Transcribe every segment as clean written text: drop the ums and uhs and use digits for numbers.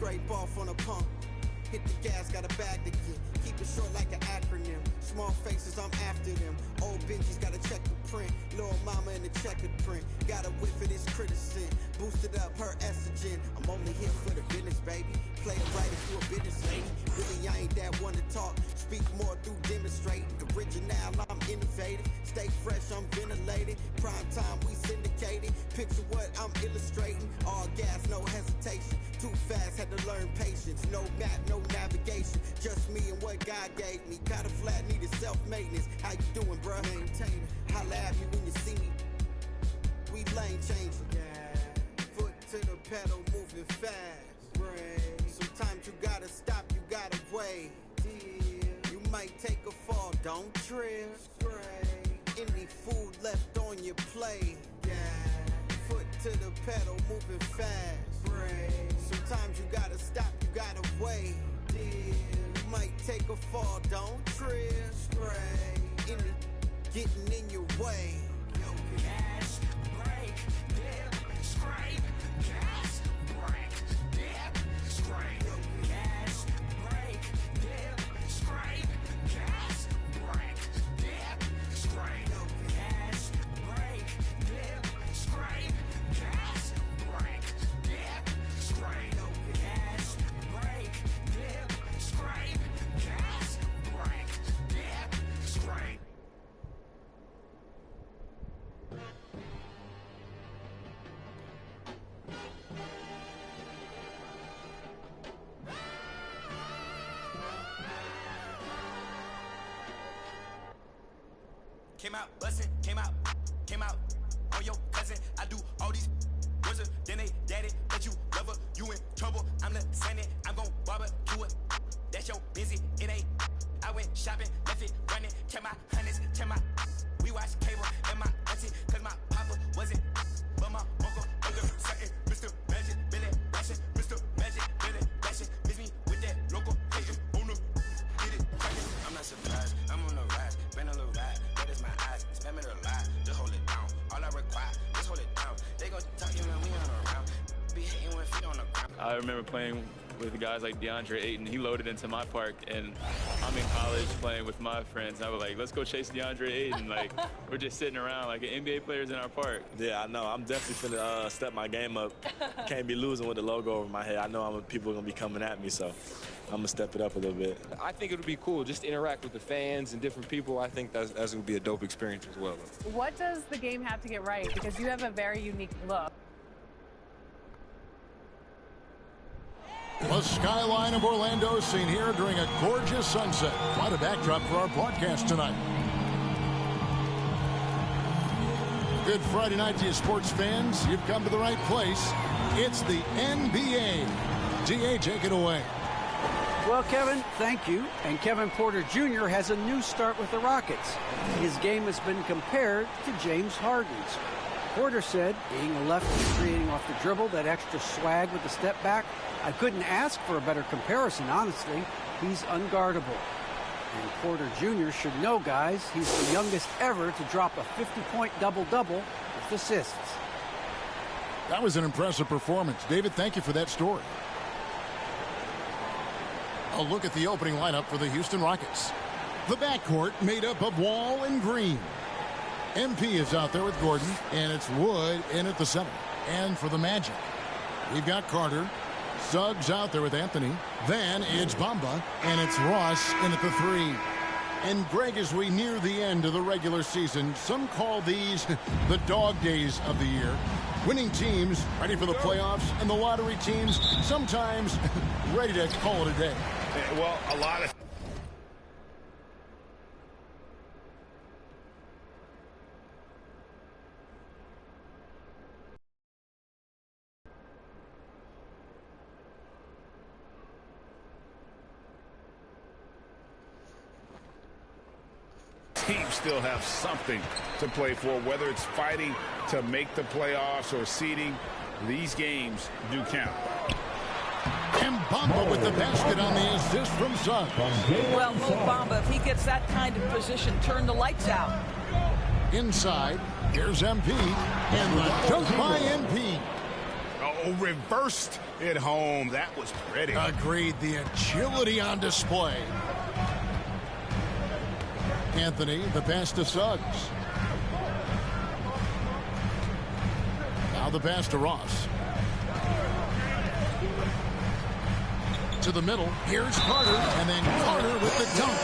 scrape off on a pump. Hit the gas, got a bag to get. Keep it short like an acronym. Small faces, I'm after them. Old Benji's gotta check the print. Little mama in the checkered print. Got a whiff of this criticism. Boosted up her estrogen. I'm only here for the business, baby. Play it right if you a business lady. Really, I ain't that one to talk. Speak more through demonstrating. Original, I'm innovative. Stay fresh, I'm ventilated. Prime time, we syndicated. Picture what I'm illustrating. All gas, no hesitation. Too fast, had to learn patience. No map, no navigation. Just me and what God gave me. Got a flat, needed self-maintenance. How you doing, bruh? Maintain it. Holla at me when you see me. We lane changing. Yeah. Foot to the pedal, moving fast. Right. Sometimes you gotta stop, you gotta wait. Yeah. You might take a fall, don't trip. Right. Any food left on your plate. Yeah. Foot to the pedal, moving fast. Right. Sometimes you gotta stop, you gotta wait. Yeah. You might take a fall, don't trip. Right. Any getting in your way. Gas, brake, dip, scrape. Gas, brake, dip, scrape. Gas, brake, dip, scrape. Gas, brake, dip, scrape. Gas, brake, dip, scrape. Gas, brake, dip, scrape. Gas, brake, dip, scrape. Gas, brake, dip, scrape. Came out bustin', came out on your cousin. I do all these wizards, then they daddy, but you lover, you in trouble. I'm listening, I'm gon' barbecue it. That's your busy, it ain't. I went shopping, left it running, check my hundreds, check my. We watch cable and my auntie, cause my papa wasn't. But my uncle, something, Mr. Magic, Billy Bashing, Mr. Magic, Billy Bashing. Miss me with that local hating on the get it cracking. I'm not surprised, I'm on the rise, been a little ride. My eyes, spam it a lot, just hold it down. All I require, just hold it down. They gon' talk you when we on around. Be hating when feet on the ground. I remember playing with guys like DeAndre Ayton. He loaded into my park, and I'm in college playing with my friends. And I was like, let's go chase DeAndre Ayton. Like, we're just sitting around like NBA players in our park. Yeah, I know. I'm definitely finna step my game up. Can't be losing with the logo over my head. I know people are gonna be coming at me, so I'm gonna step it up a little bit. I think it would be cool just to interact with the fans and different people. I think that would be a dope experience as well. What does the game have to get right? Because you have a very unique look. The skyline of Orlando seen here during a gorgeous sunset. Quite a backdrop for our broadcast tonight. Good Friday night to you sports fans. You've come to the right place. It's the NBA. DA, take it away. Well, Kevin, thank you. And Kevin Porter Jr. has a new start with the Rockets. His game has been compared to James Harden's. Porter said, being a lefty, creating off the dribble, that extra swag with the step back, I couldn't ask for a better comparison, honestly. He's unguardable. And Porter Jr. should know, guys, he's the youngest ever to drop a 50-point double-double with assists. That was an impressive performance. David, thank you for that story. A look at the opening lineup for the Houston Rockets. The backcourt made up of Wall and Green. MP is out there with Gordon, and it's Wood in at the center. And for the Magic, we've got Carter. Suggs out there with Anthony. Then it's Bamba, and it's Ross in at the 3. And Greg, as we near the end of the regular season, some call these the dog days of the year. Winning teams ready for the playoffs, and the lottery teams sometimes ready to call it a day. Well, a lot of teams still have something to play for, whether it's fighting to make the playoffs or seeding. These games do count. And Bamba with the basket on the assist from Suggs. Well, Mo Bamba, if he gets that kind of position, turn the lights out. Inside, here's MP, and the dunk by MP. Oh, reversed it home. That was pretty. Agreed. The agility on display. Anthony, the pass to Suggs. Now the pass to Ross. To the middle. Here's Carter. And then Carter with the dunk.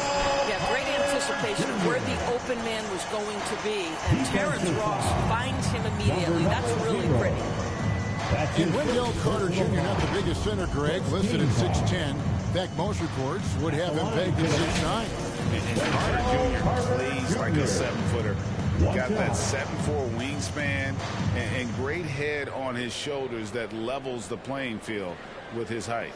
Yeah, great anticipation of where the open man was going to be. And Terrence Ross finds him immediately. That's really pretty. And Wendell Carter Jr., not the biggest center, Greg, listed at 6'10". In fact, most reports would have him pegged at 6'9". And Carter Jr. plays like a 7-footer. Got that 7'4" wingspan and great head on his shoulders that levels the playing field with his height.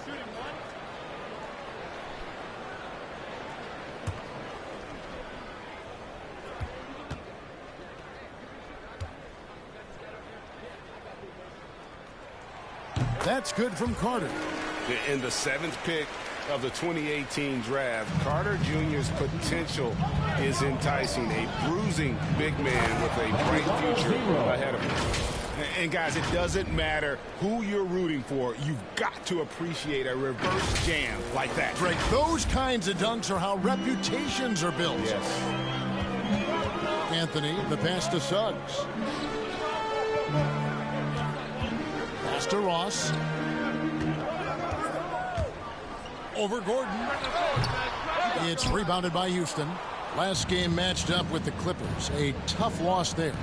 That's good from Carter. In the 7th pick of the 2018 draft, Carter Jr.'s potential is enticing. A bruising big man with a bright future ahead of him. And guys, it doesn't matter who you're rooting for. You've got to appreciate a reverse jam like that. Greg, those kinds of dunks are how reputations are built. Yes. Anthony, the pass to Suggs. Pass to Ross. Over Gordon. It's rebounded by Houston. Last game matched up with the Clippers. A tough loss there.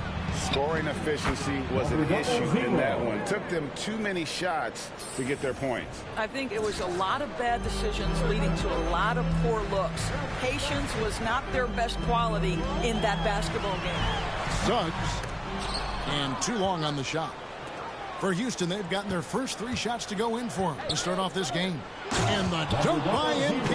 Scoring efficiency was an issue in that one. Took them too many shots to get their points. I think it was a lot of bad decisions leading to a lot of poor looks. Patience was not their best quality in that basketball game. Suggs. And too long on the shot. For Houston, they've gotten their first 3 shots to go in for them to start off this game. And the dunk by MP.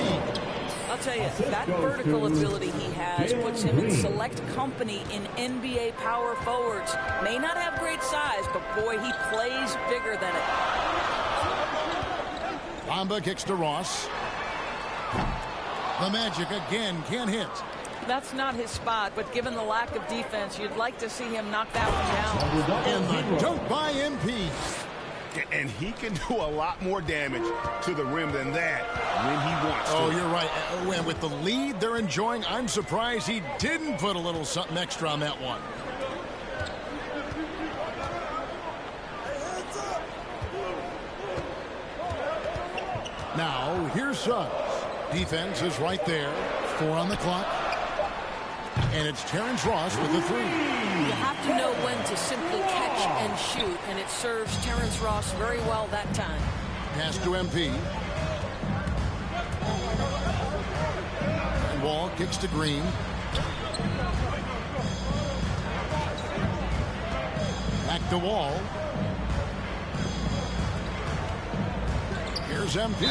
I'll tell you, that vertical ability he has puts him in select company in NBA power forwards. May not have great size, but boy, he plays bigger than it. Bamba kicks to Ross. The Magic again can't hit. That's not his spot, but given the lack of defense, you'd like to see him knock that one down. And the dunk by MP. And he can do a lot more damage to the rim than that when he wants to. Oh, you're right. And with the lead they're enjoying, I'm surprised he didn't put a little something extra on that one. Now, here's Suggs. Defense is right there. 4 on the clock. And it's Terrence Ross with the 3. You have to know when to simply catch and shoot, and it serves Terrence Ross very well that time. Pass to MP. And Wall kicks to Green. Back to Wall. Here's MP.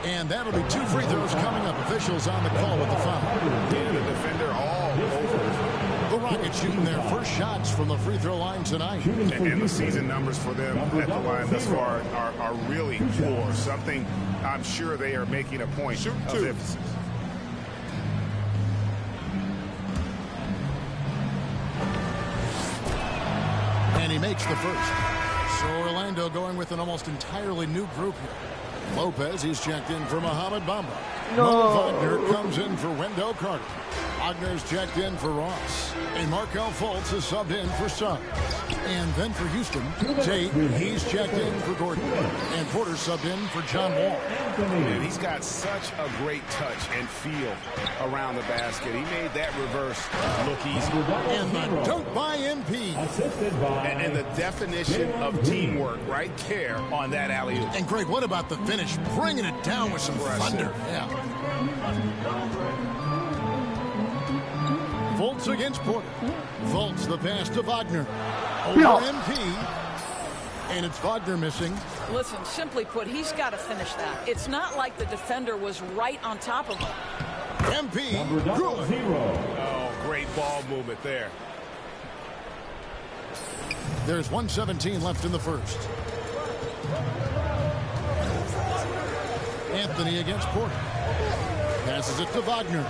And that'll be 2 free throws coming up. Officials on the call with the foul. And the defender all over. The Rockets shooting their first shots from the free throw line tonight. And the season numbers for them at the line thus far are really poor. Something I'm sure they are making a point of emphasis. And he makes the first. So Orlando going with an almost entirely new group here. Lopez, he's checked in for Mohamed Bamba. Mo Wagner comes in for Wendell Carter. Wagner's checked in for Ross. And Markelle Fultz is subbed in for Suggs. And then for Houston, Tate, he's checked in for Gordon. And Porter subbed in for John Wall. And he's got such a great touch and feel around the basket. He made that reverse look easy. And the dunk by MP. And the definition of teamwork right there on that alley-oop. And Greg, what about the finish? Bringing it down with some thunder. Yeah. Fultz against Porter. Fultz the pass to Wagner. Over MP. And it's Wagner missing. Listen, simply put, he's got to finish that. It's not like the defender was right on top of him. MP, good. Oh, great ball movement there. There's 1:17 left in the first. Anthony against Porter. Passes it to Wagner.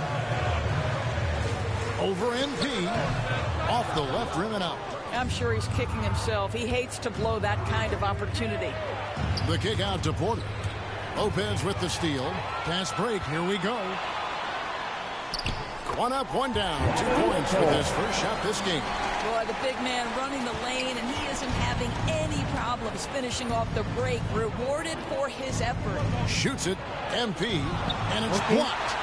Over MP. Off the left rim and out. I'm sure he's kicking himself. He hates to blow that kind of opportunity. The kick out to Porter. Lopez with the steal. Pass break. Here we go. One up, one down. 2 points with his first shot this game. Boy, the big man running the lane, and he isn't having any problems finishing off the break. Rewarded for his effort. Shoots it. MP. And it's blocked.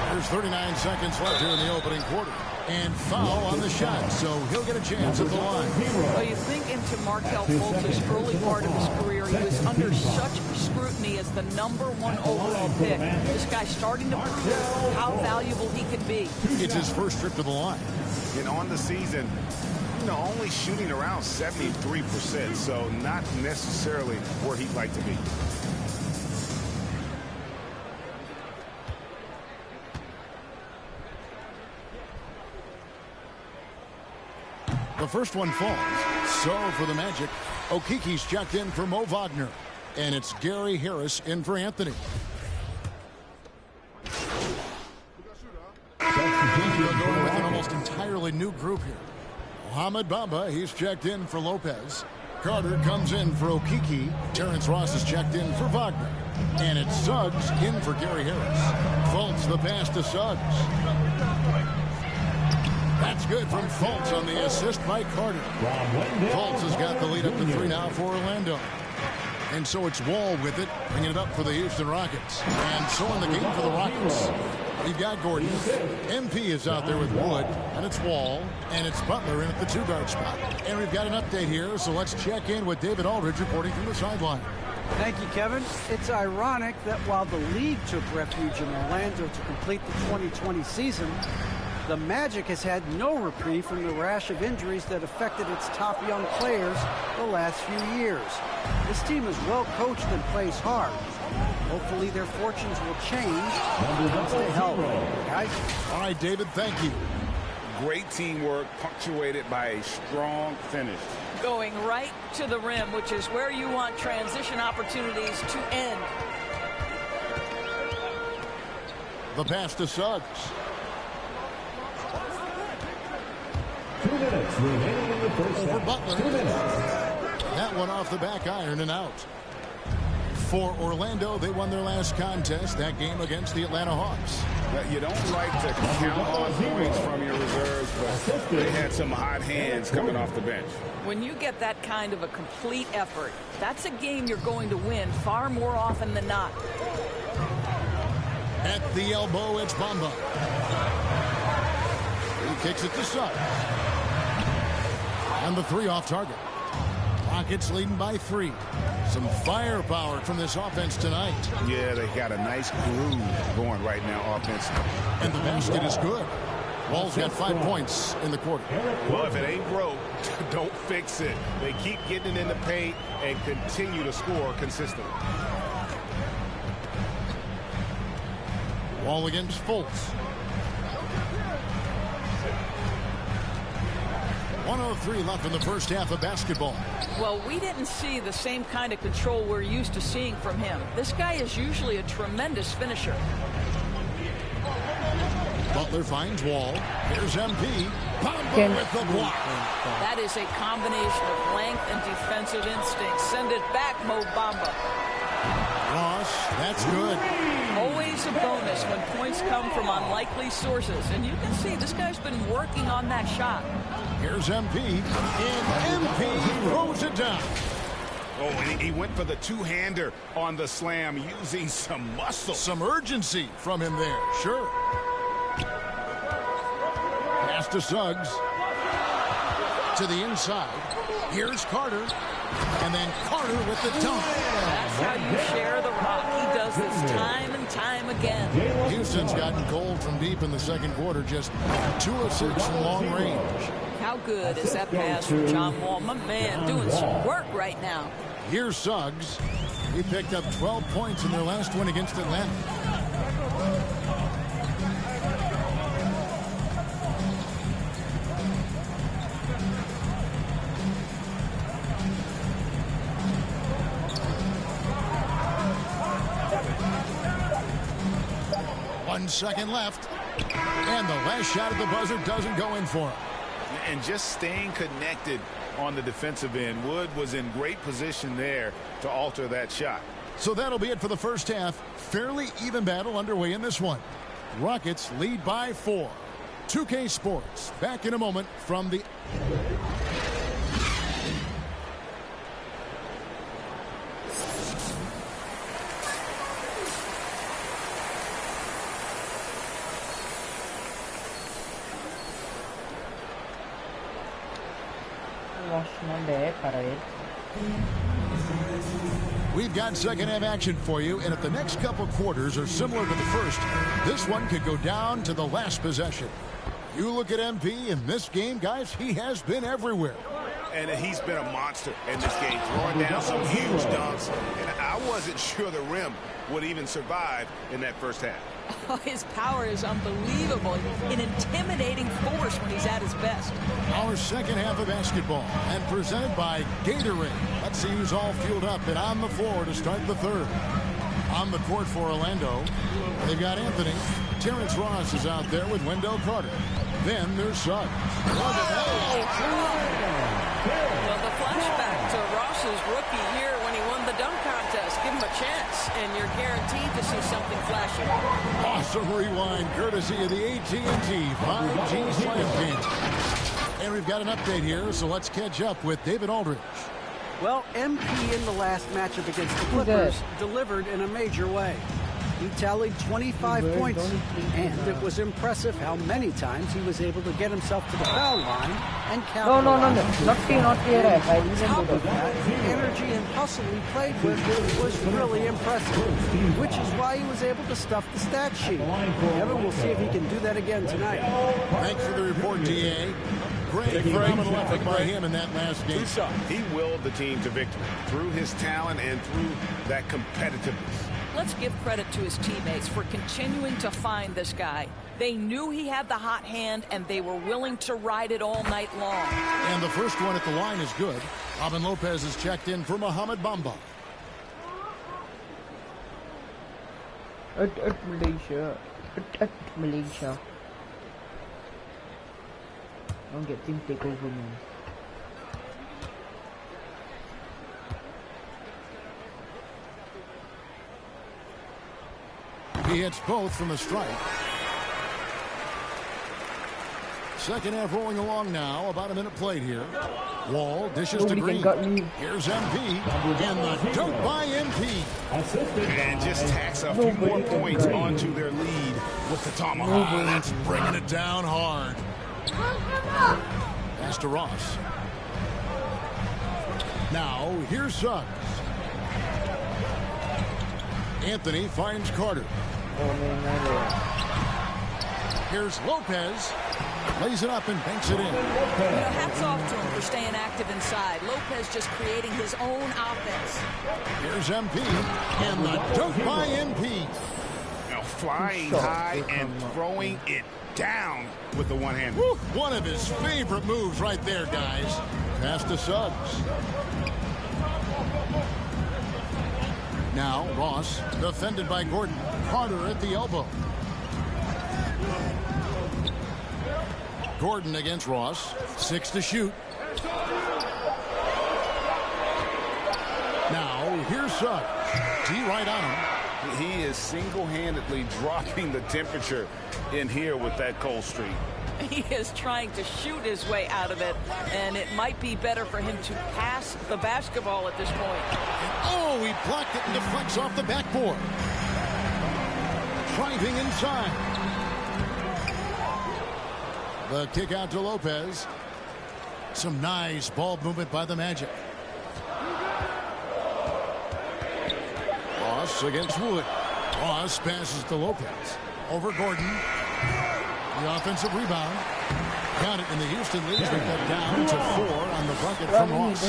There's 39 seconds left here in the opening quarter. And foul on the shot, so he'll get a chance at the line. Well, you think into Markelle Fultz's early part of his career, he was under such scrutiny as the #1 overall pick. This guy's starting to prove how valuable he can be. It's his first trip to the line. And on the season, only shooting around 73%, so not necessarily where he'd like to be. The first one falls. So for the Magic, Okiki's checked in for Mo Wagner. And it's Gary Harris in for Anthony. They're going with an almost entirely new group here. Mohamed Bamba, he's checked in for Lopez. Carter comes in for Okiki. Terrence Ross is checked in for Wagner. And it's Suggs in for Gary Harris. Fultz the pass to Suggs. That's good from Fultz on the assist by Carter. Fultz has got the lead up to 3 now for Orlando. And so it's Wall with it, bringing it up for the Houston Rockets. And so in the game for the Rockets, we've got Gordon. MP is out there with Wood, and it's Wall, and it's Butler in at the 2-guard spot. And we've got an update here, so let's check in with David Aldridge reporting from the sideline. Thank you, Kevin. It's ironic that while the league took refuge in Orlando to complete the 2020 season, the Magic has had no reprieve from the rash of injuries that affected its top young players the last few years. This team is well coached and plays hard. Hopefully their fortunes will change once they help. Guys? All right, David, thank you. Great teamwork punctuated by a strong finish. Going right to the rim, which is where you want transition opportunities to end. The pass to Suggs. 2 minutes remaining in the first Over half. Butler. 2 minutes. That one off the back iron and out. For Orlando, they won their last contest, that game against the Atlanta Hawks. You don't like to count on points from your reserves, but they had some hot hands coming off the bench. When you get that kind of a complete effort, that's a game you're going to win far more often than not. At the elbow, it's Bamba. He kicks it to Suggs. And the 3 off target. Rockets leading by 3. Some firepower from this offense tonight. Yeah, they got a nice groove going right now offensively. And the basket is good. Wall's got 5 points in the quarter. Well, if it ain't broke, don't fix it. They keep getting it in the paint and continue to score consistently. Wall against Fultz. 1:03 left in the first half of basketball. Well, we didn't see the same kind of control we're used to seeing from him. This guy is usually a tremendous finisher. Butler finds Wall. Here's MP. Bamba with the block. That is a combination of length and defensive instinct. Send it back, Mo Bamba. Ross, that's good. Always a bonus when points come from unlikely sources. And you can see this guy's been working on that shot. Here's MP. And MP throws it down. Oh, and he went for the two-hander on the slam, using some muscle. Some urgency from him there, sure. Pass to Suggs. To the inside. Here's Carter. And then Carter with the dunk. That's how you share the rock. He does this time and time again. Houston's gotten cold from deep in the second quarter. Just 2 of 6 from long range. How good is that pass from John Wall? My man doing some work right now. Here's Suggs. He picked up 12 points in their last win against Atlanta. One second left. And the last shot at the buzzer doesn't go in for him. And just staying connected on the defensive end. Wood was in great position there to alter that shot. So that'll be it for the first half. Fairly even battle underway in this one. Rockets lead by 4. 2K Sports back in a moment from the... We've got second half action for you, and if the next couple quarters are similar to the first, this one could go down to the last possession. You look at MP in this game, guys, he has been everywhere. And he's been a monster in this game, throwing down some huge dunks. And I wasn't sure the rim would even survive in that first half. Oh, his power is unbelievable. An intimidating force when he's at his best. Our second half of basketball, and presented by Gatorade. Let's see who's all fueled up and on the floor to start the third. On the court for Orlando, they've got Anthony. Terrence Ross is out there with Wendell Carter. Then there's Suggs. Well, the flashback to Ross's rookie year when he won the dunk contest. Give him a chance, and you're guaranteed to see something flashy. Awesome rewind, courtesy of the AT&T 5G Slam Game. And we've got an update here, so let's catch up with David Aldridge. Well, MP in the last matchup against the Clippers delivered in a major way. He tallied 25 points, and it was impressive how many times he was able to get himself to the foul line and capitalize. Not here. Top of that, the energy and hustle he played with was really impressive, which is why he was able to stuff the stat sheet. Kevin, we'll see if he can do that again tonight. Thanks for the report, DA. Great phenomenal effort by him in that last game. He willed the team to victory through his talent and through that competitiveness. Let's give credit to his teammates for continuing to find this guy. They knew he had the hot hand, and they were willing to ride it all night long. And the first one at the line is good. Robin Lopez is checked in for Mohamed Bamba. Malaysia. Don't get team takeover, man. He hits both from the strike. Second half rolling along now. About a minute played here. Wall dishes to Green. Here's MP. And the dunk by MP. And just tacks a few more points onto their lead with the tomahawk. That's bringing it down hard. Pass to Ross. Now, here's Suggs. Anthony finds Carter. Here's Lopez. Lays it up and banks it in. Hats off to him for staying active inside. Lopez just creating his own offense. Here's MP. And the dunk by MP. Now flying high and throwing it down with the one hand. One of his favorite moves right there, guys. Pass to Suggs. Now Ross defended by Gordon. Carter at the elbow. Gordon against Ross. 6 to shoot. Now here's Suggs. D right on him. He is single-handedly dropping the temperature in here with that cold streak. He is trying to shoot his way out of it, and it might be better for him to pass the basketball at this point. Oh, he blocked it and deflects off the backboard. Driving inside. The kick out to Lopez. Some nice ball movement by the Magic. Ross against Wood. Ross passes to Lopez. Over Gordon. The offensive rebound. Got it in the Houston lead. They cut down to 4 on the bucket from Ross.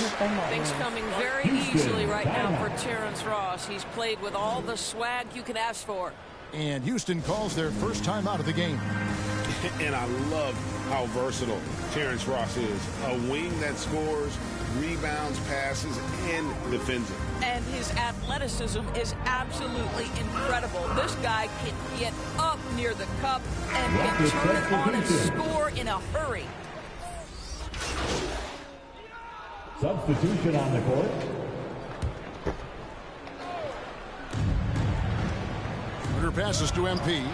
Things coming very easily right now for Terrence Ross. He's played with all the swag you could ask for. And Houston calls their first time out of the game. And I love how versatile Terrence Ross is. A wing that scores, rebounds, passes, and defends it. And his athleticism is absolutely incredible. This guy can get up near the cup and can turn it on and score in a hurry. Substitution on the court. Schroeder passes to MP.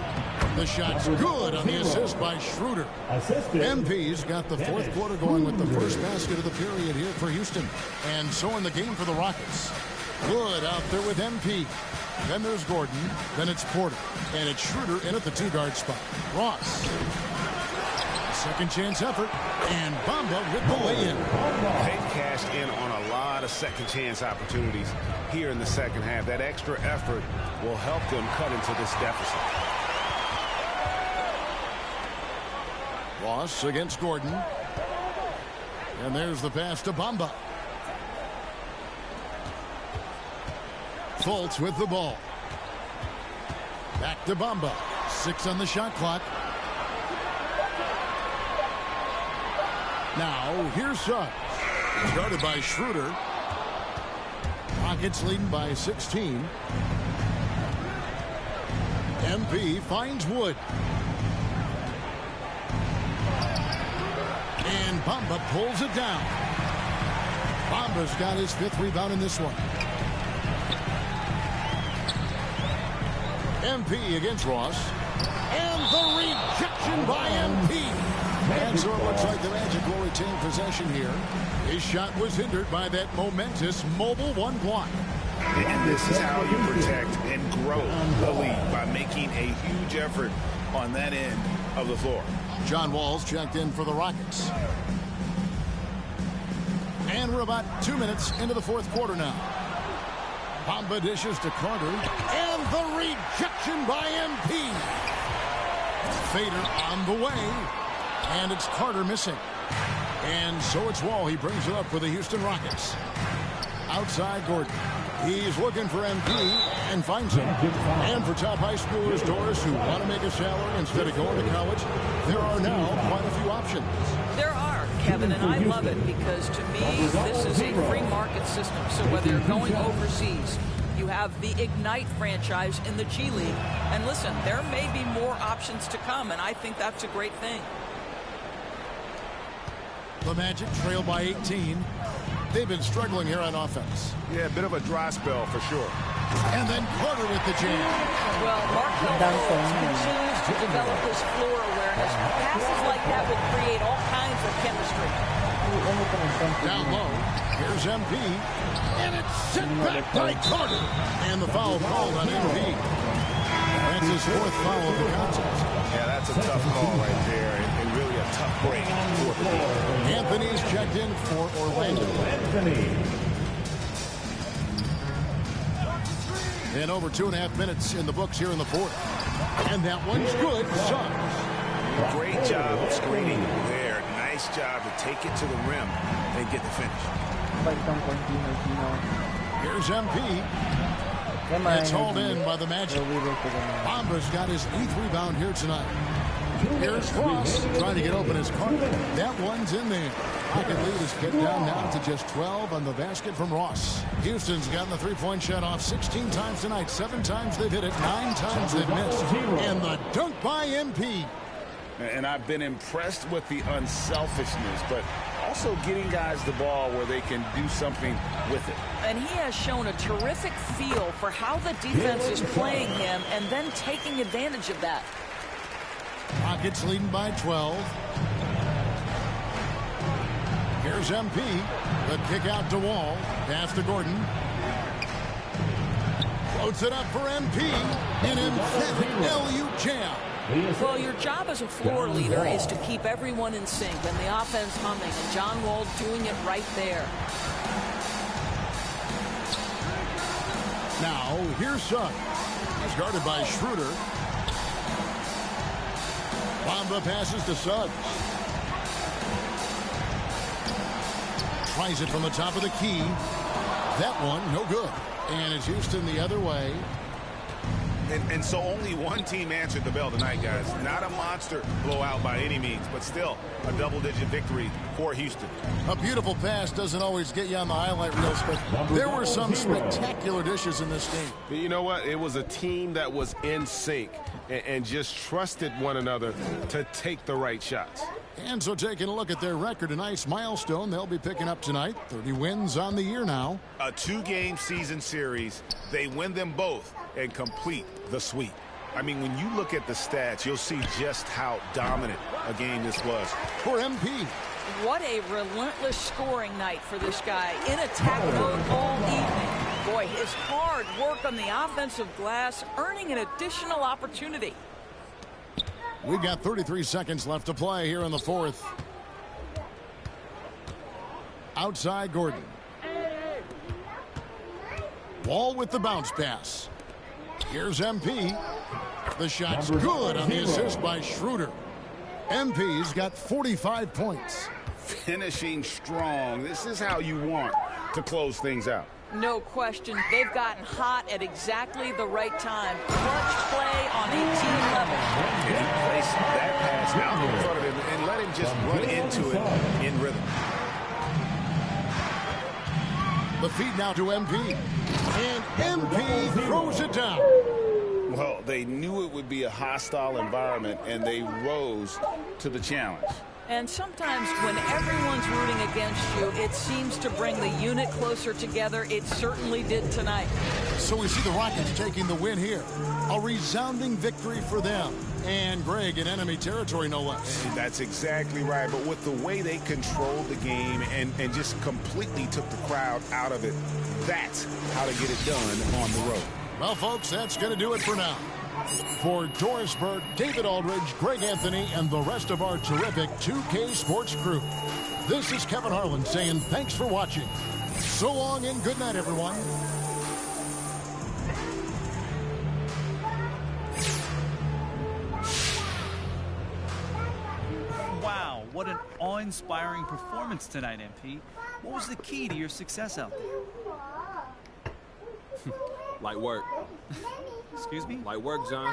The shot's good on the assist by Schroeder. MP's got the fourth quarter going with the first basket of the period here for Houston. And so in the game for the Rockets. Good out there with MP. Then there's Gordon. Then it's Porter. And it's Schroeder in at the two-guard spot. Ross. Second chance effort. And Bamba with the lay-in. They've cashed in on a lot of second chance opportunities here in the second half. That extra effort will help them cut into this deficit. Ross against Gordon. And there's the pass to Bamba. Fultz with the ball. Back to Bamba. 6 on the shot clock. Now, here's Suggs. Started by Schroeder. Rockets leading by 16. MP finds Wood. And Bamba pulls it down. Bamba's got his 5th rebound in this one. MP against Ross. And the rejection by MP. And so it looks like the Magic will retain possession here. His shot was hindered by that momentous mobile one block. And this is how you protect and grow the lead, by making a huge effort on that end of the floor. John Wall's checked in for the Rockets. And we're about 2 minutes into the fourth quarter now. Bamba dishes to Carter. And the rejection by MP. Fader on the way. And it's Carter missing. And so it's Wall. He brings it up for the Houston Rockets. Outside Gordon. He's looking for MP and finds him. And for top high schoolers, Doris, who want to make a salary instead of going to college, there are now quite a few options. There are, Kevin, and I love it because to me, this is a free market system. So whether you're going overseas, you have the Ignite franchise in the G League. And listen, there may be more options to come, and I think that's a great thing. The Magic trail by 18. They've been struggling here on offense. Yeah, a bit of a dry spell for sure. And then Carter with the jam. Well, Markel continues to develop his floor awareness. Passes like that will create all kinds of chemistry. Down low, here's MP. And it's sent back by Carter. And the foul called on MP. That's his 4th foul of the contest. Yeah, that's a tough call right there, and really a tough break for the team. Anthony's checked in for Orlando. And over 2.5 minutes in the books here in the fourth. And that one's good. Suggs. Great job of screening there. Nice job to take it to the rim and get the finish. Here's MP. It's hauled in by the Magic. Bamba's got his 8th rebound here tonight. Here's Ross trying to get open his Carter. That one's in there. Rocket lead is get down now to just 12 on the basket from Ross. Houston's gotten the three-point shot off 16 times tonight. 7 times they've hit it. 9 times they've missed. And the dunk by MP. And I've been impressed with the unselfishness, but also getting guys the ball where they can do something with it. And he has shown a terrific feel for how the defense is playing him and then taking advantage of that. Rockets leading by 12. Here's MP. The kick out to Wall. Pass to Gordon. Floats it up for MP. An emphatic LU jam. Well, your job as a floor leader is to keep everyone in sync and the offense humming, and John Wall doing it right there. Now, here's Suggs. He's guarded by Schroeder. Bamba passes to Suggs. Tries it from the top of the key. That one, no good. And it's Houston the other way. And so only one team answered the bell tonight, guys. Not a monster blowout by any means, but still a double-digit victory for Houston. A beautiful pass doesn't always get you on the highlight reels, but there were some spectacular dishes in this game. You know what? It was a team that was in sync and just trusted one another to take the right shots. And so taking a look at their record, a nice milestone they'll be picking up tonight. 30 wins on the year now. A 2-game season series. They win them both and complete the sweep. I mean, when you look at the stats, you'll see just how dominant a game this was. For MP. What a relentless scoring night for this guy. In attack mode all evening. Boy, his hard work on the offensive glass, earning an additional opportunity. We've got 33 seconds left to play here in the fourth. Outside Gordon. Wall with the bounce pass. Here's MP. The shot's good on the assist by Schroeder. MP's got 45 points. Finishing strong. This is how you want to close things out. No question. They've gotten hot at exactly the right time. Clutch play on a team level. And he placed that pass out in front of him and let him just run into it in rhythm. The feed now to MP. And MP throws it down. Well, they knew it would be a hostile environment, and they rose to the challenge. And sometimes when everyone's rooting against you, it seems to bring the unit closer together. It certainly did tonight. So we see the Rockets taking the win here. A resounding victory for them. And Greg in enemy territory, no less. And that's exactly right. But with the way they controlled the game and just completely took the crowd out of it, that's how to get it done on the road. Well, folks, that's going to do it for now. For Doris Burke, David Aldridge, Greg Anthony, and the rest of our terrific 2K Sports crew, this is Kevin Harlan saying thanks for watching. So long and good night, everyone. Wow, what an awe-inspiring performance tonight, MP. What was the key to your success out there? Light work. Excuse me? Light work, John.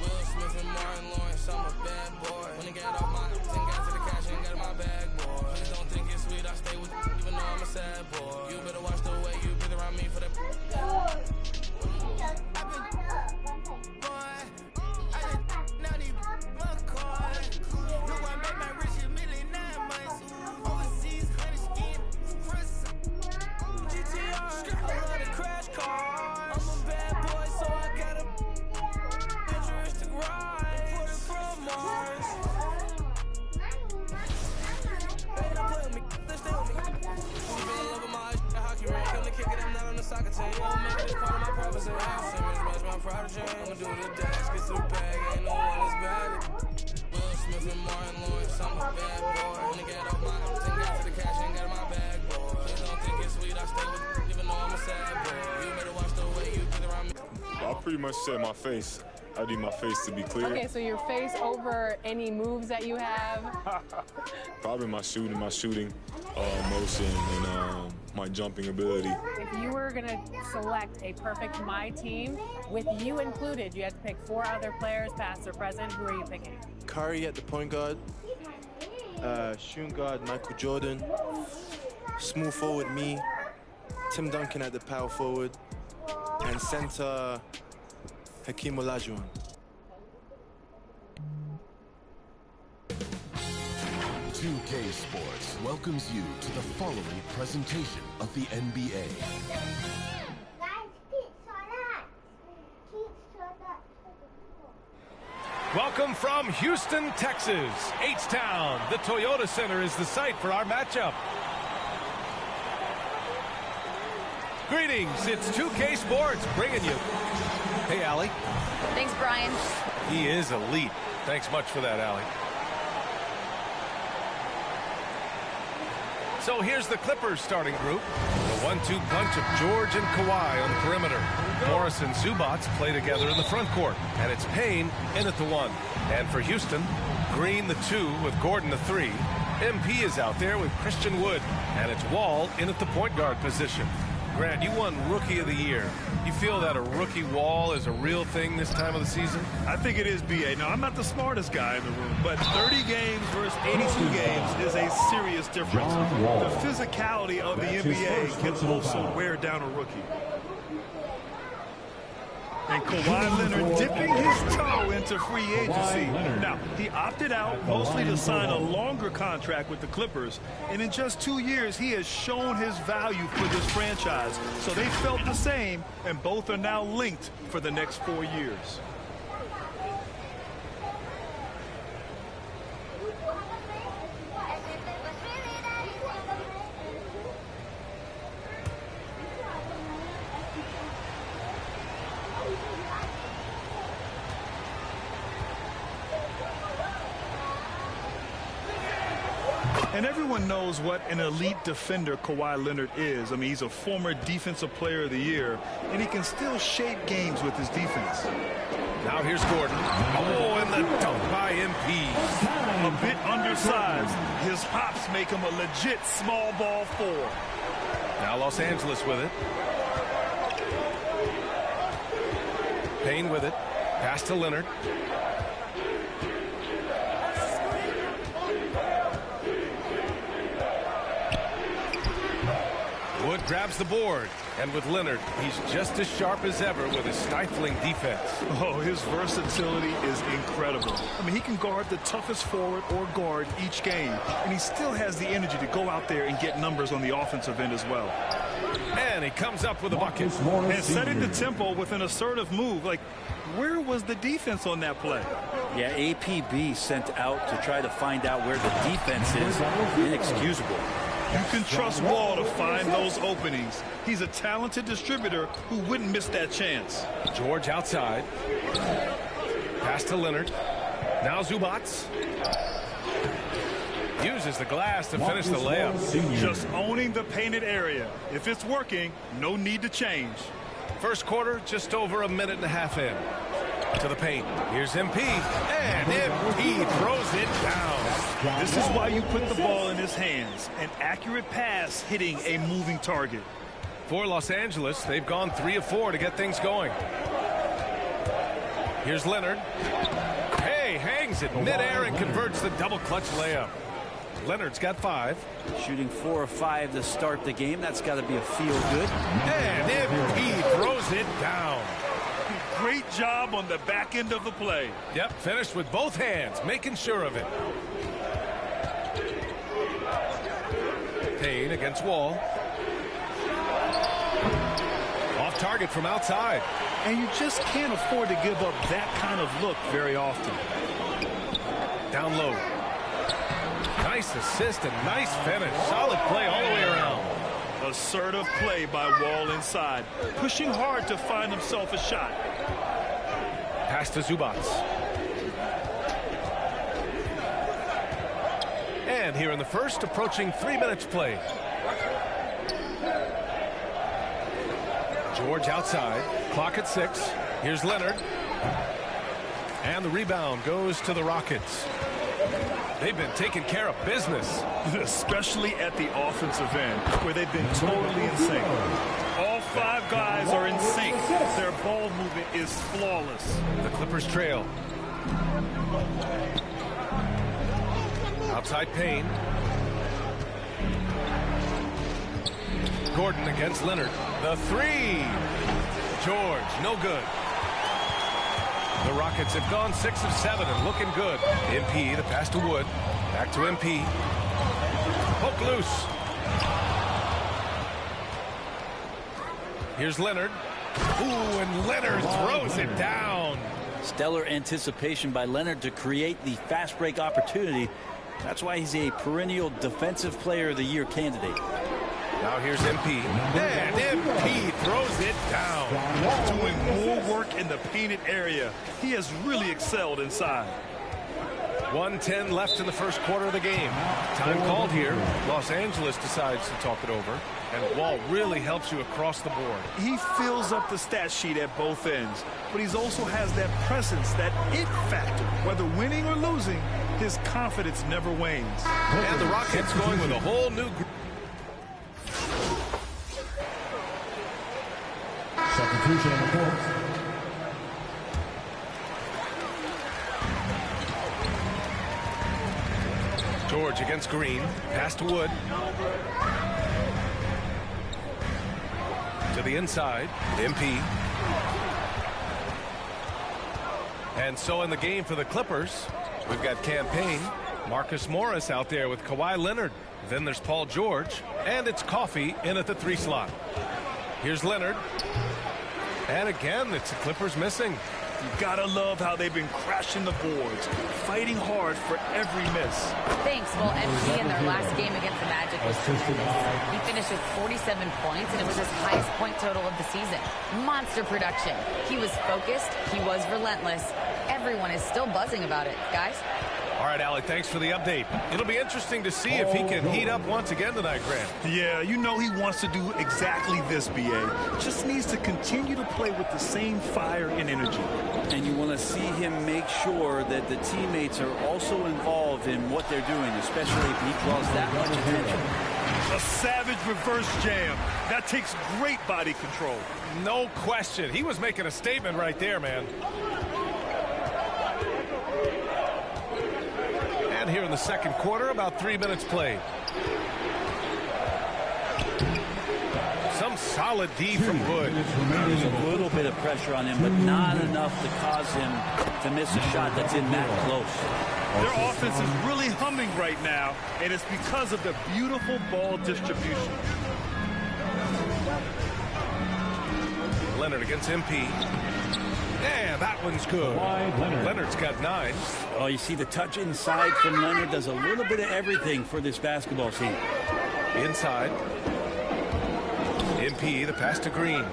Will Smith and Martin Lawrence, I'm a bad boy. When I got off my 10 got to the cash and got in my bag, boy. Please don't think it's sweet, I stay with you, even though I'm a sad boy. You better watch the way you breathe around me for that. Soccer team, make this part of my prophecy. Match my prodigy. I'ma do the dash, get to the bag, ain't no one that's bad. Will Smith and Martin Lawrence, I'm a bad boy. When they get off my 10 got to the cash, ain't got in my bag, boy. Please don't think it's sweet, I stay with you, even though I'm a sad boy. You better watch the way you breathe around me. I pretty much said my face. I need my face to be clear. Okay, so your face over any moves that you have? Probably my shooting motion, and my jumping ability. If you were going to select a perfect My Team, with you included, you had to pick 4 other players, past or present. Who are you picking? Curry at the point guard, shooting guard Michael Jordan, small forward me, Tim Duncan at the power forward, and center Hakeem Olajuwon. .2K Sports welcomes you to the following presentation of the NBA. Welcome from Houston, Texas, H-Town. The Toyota Center is the site for our matchup. Greetings, it's 2K Sports bringing you. Hey, Allie. Thanks, Brian. He is elite. Thanks much for that, Allie. So here's the Clippers starting group. The 1-2 punch of George and Kawhi on the perimeter. Morris and Zubac play together in the front court. And it's Payne in at the 1. And for Houston, Green the 2 with Gordon the 3. MP is out there with Christian Wood. And it's Wall in at the point guard position. Grant, you won Rookie of the Year. You feel that a rookie wall is a real thing this time of the season? I think it is, B.A. Now, I'm not the smartest guy in the room, but 30 games versus 82 games is a serious difference. The physicality of the NBA can also wear down a rookie. And Kawhi Leonard dipping his toe into free agency. Now, he opted out mostly to sign a longer contract with the Clippers. And in just 2 years, he has shown his value for this franchise. So they felt the same, and both are now linked for the next 4 years. And everyone knows what an elite defender Kawhi Leonard is. I mean, he's a former Defensive Player of the Year, and he can still shape games with his defense. Now here's Gordon. Oh, and the dunk by MP. A bit undersized. His hops make him a legit small ball 4. Now Los Angeles with it. Payne with it. Pass to Leonard. Wood grabs the board, and with Leonard, he's just as sharp as ever with his stifling defense. Oh, his versatility is incredible. I mean, he can guard the toughest forward or guard each game, and he still has the energy to go out there and get numbers on the offensive end as well. And he comes up with a bucket. And setting the tempo with an assertive move. Like, where was the defense on that play? Yeah, APB sent out to try to find out where the defense is. Inexcusable. You can trust Wall to find those openings. He's a talented distributor who wouldn't miss that chance. George outside. Pass to Leonard. Now Zubats. Uses the glass to finish the layup. Just owning the painted area. If it's working, no need to change. First quarter, just over a minute and a half in. To the paint. Here's MP. And MP throws it down. This is why you put the ball in his hands. An accurate pass hitting a moving target. For Los Angeles, they've gone 3 of 4 to get things going. Here's Leonard. Hey, hangs it midair and converts the double clutch layup. Leonard's got 5. Shooting 4 of 5 to start the game. That's got to be a feel good. And MP throws it down. Great job on the back end of the play. Yep, finished with both hands, making sure of it. Payne against Wall. Off target from outside. And you just can't afford to give up that kind of look very often. Down low. Nice assist and nice finish. Solid play all the way around. Assertive play by Wall inside. Pushing hard to find himself a shot. Pass to Zubats. And here in the first, approaching 3 minutes played. George outside. Clock at 6. Here's Leonard. And the rebound goes to the Rockets. They've been taking care of business. Especially at the offensive end, where they've been totally in sync. All 5 guys are in sync. Their ball movement is flawless. The Clippers trail. Outside Payne. Gordon against Leonard. The 3. George, no good. The Rockets have gone 6 of 7 and looking good. MP, the pass to Wood. Back to MP. Poke loose. Here's Leonard. Ooh, and Leonard throws it down. Stellar anticipation by Leonard to create the fast break opportunity. That's why he's a perennial Defensive Player of the Year candidate. Now here's MP. And MP throws it down. Doing more work in the painted area. He has really excelled inside. 1:10 left in the first quarter of the game. Time called here. Los Angeles decides to talk it over. And Wall really helps you across the board. He fills up the stat sheet at both ends. But he also has that presence, that it factor. Whether winning or losing, his confidence never wanes. And the Rockets going with a whole new group. Substitution on the court. George against Green. Pass to Wood. To the inside. MP. And so in the game for the Clippers, we've got Campaign, Marcus Morris out there with Kawhi Leonard. Then there's Paul George, and it's Coffey in at the 3 slot. Here's Leonard. And again, it's the Clippers missing. You gotta love how they've been crashing the boards, fighting hard for every miss. Thanks. Well, MP in their last game against the Magic was tremendous. He finished with 47 points, and it was his highest point total of the season. Monster production. He was focused. He was relentless. Everyone is still buzzing about it, guys. All right, Allie, thanks for the update. It'll be interesting to see if he can heat up once again tonight, Grant. Yeah, you know he wants to do exactly this, B.A. Just needs to continue to play with the same fire and energy. And you want to see him make sure that the teammates are also involved in what they're doing, especially if he draws that much attention. A savage reverse jam. That takes great body control. No question. He was making a statement right there, man. And here in the second quarter, about 3 minutes played. Some solid D from Wood. There's a little bit of pressure on him, but not enough to cause him to miss a shot that's in that close. Their offense is really humming right now, and it's because of the beautiful ball distribution. Leonard against MP. Yeah, that one's good. Leonard's got 9. Oh, you see the touch inside from Leonard does a little bit of everything for this basketball team. Inside. MP, the pass to Green.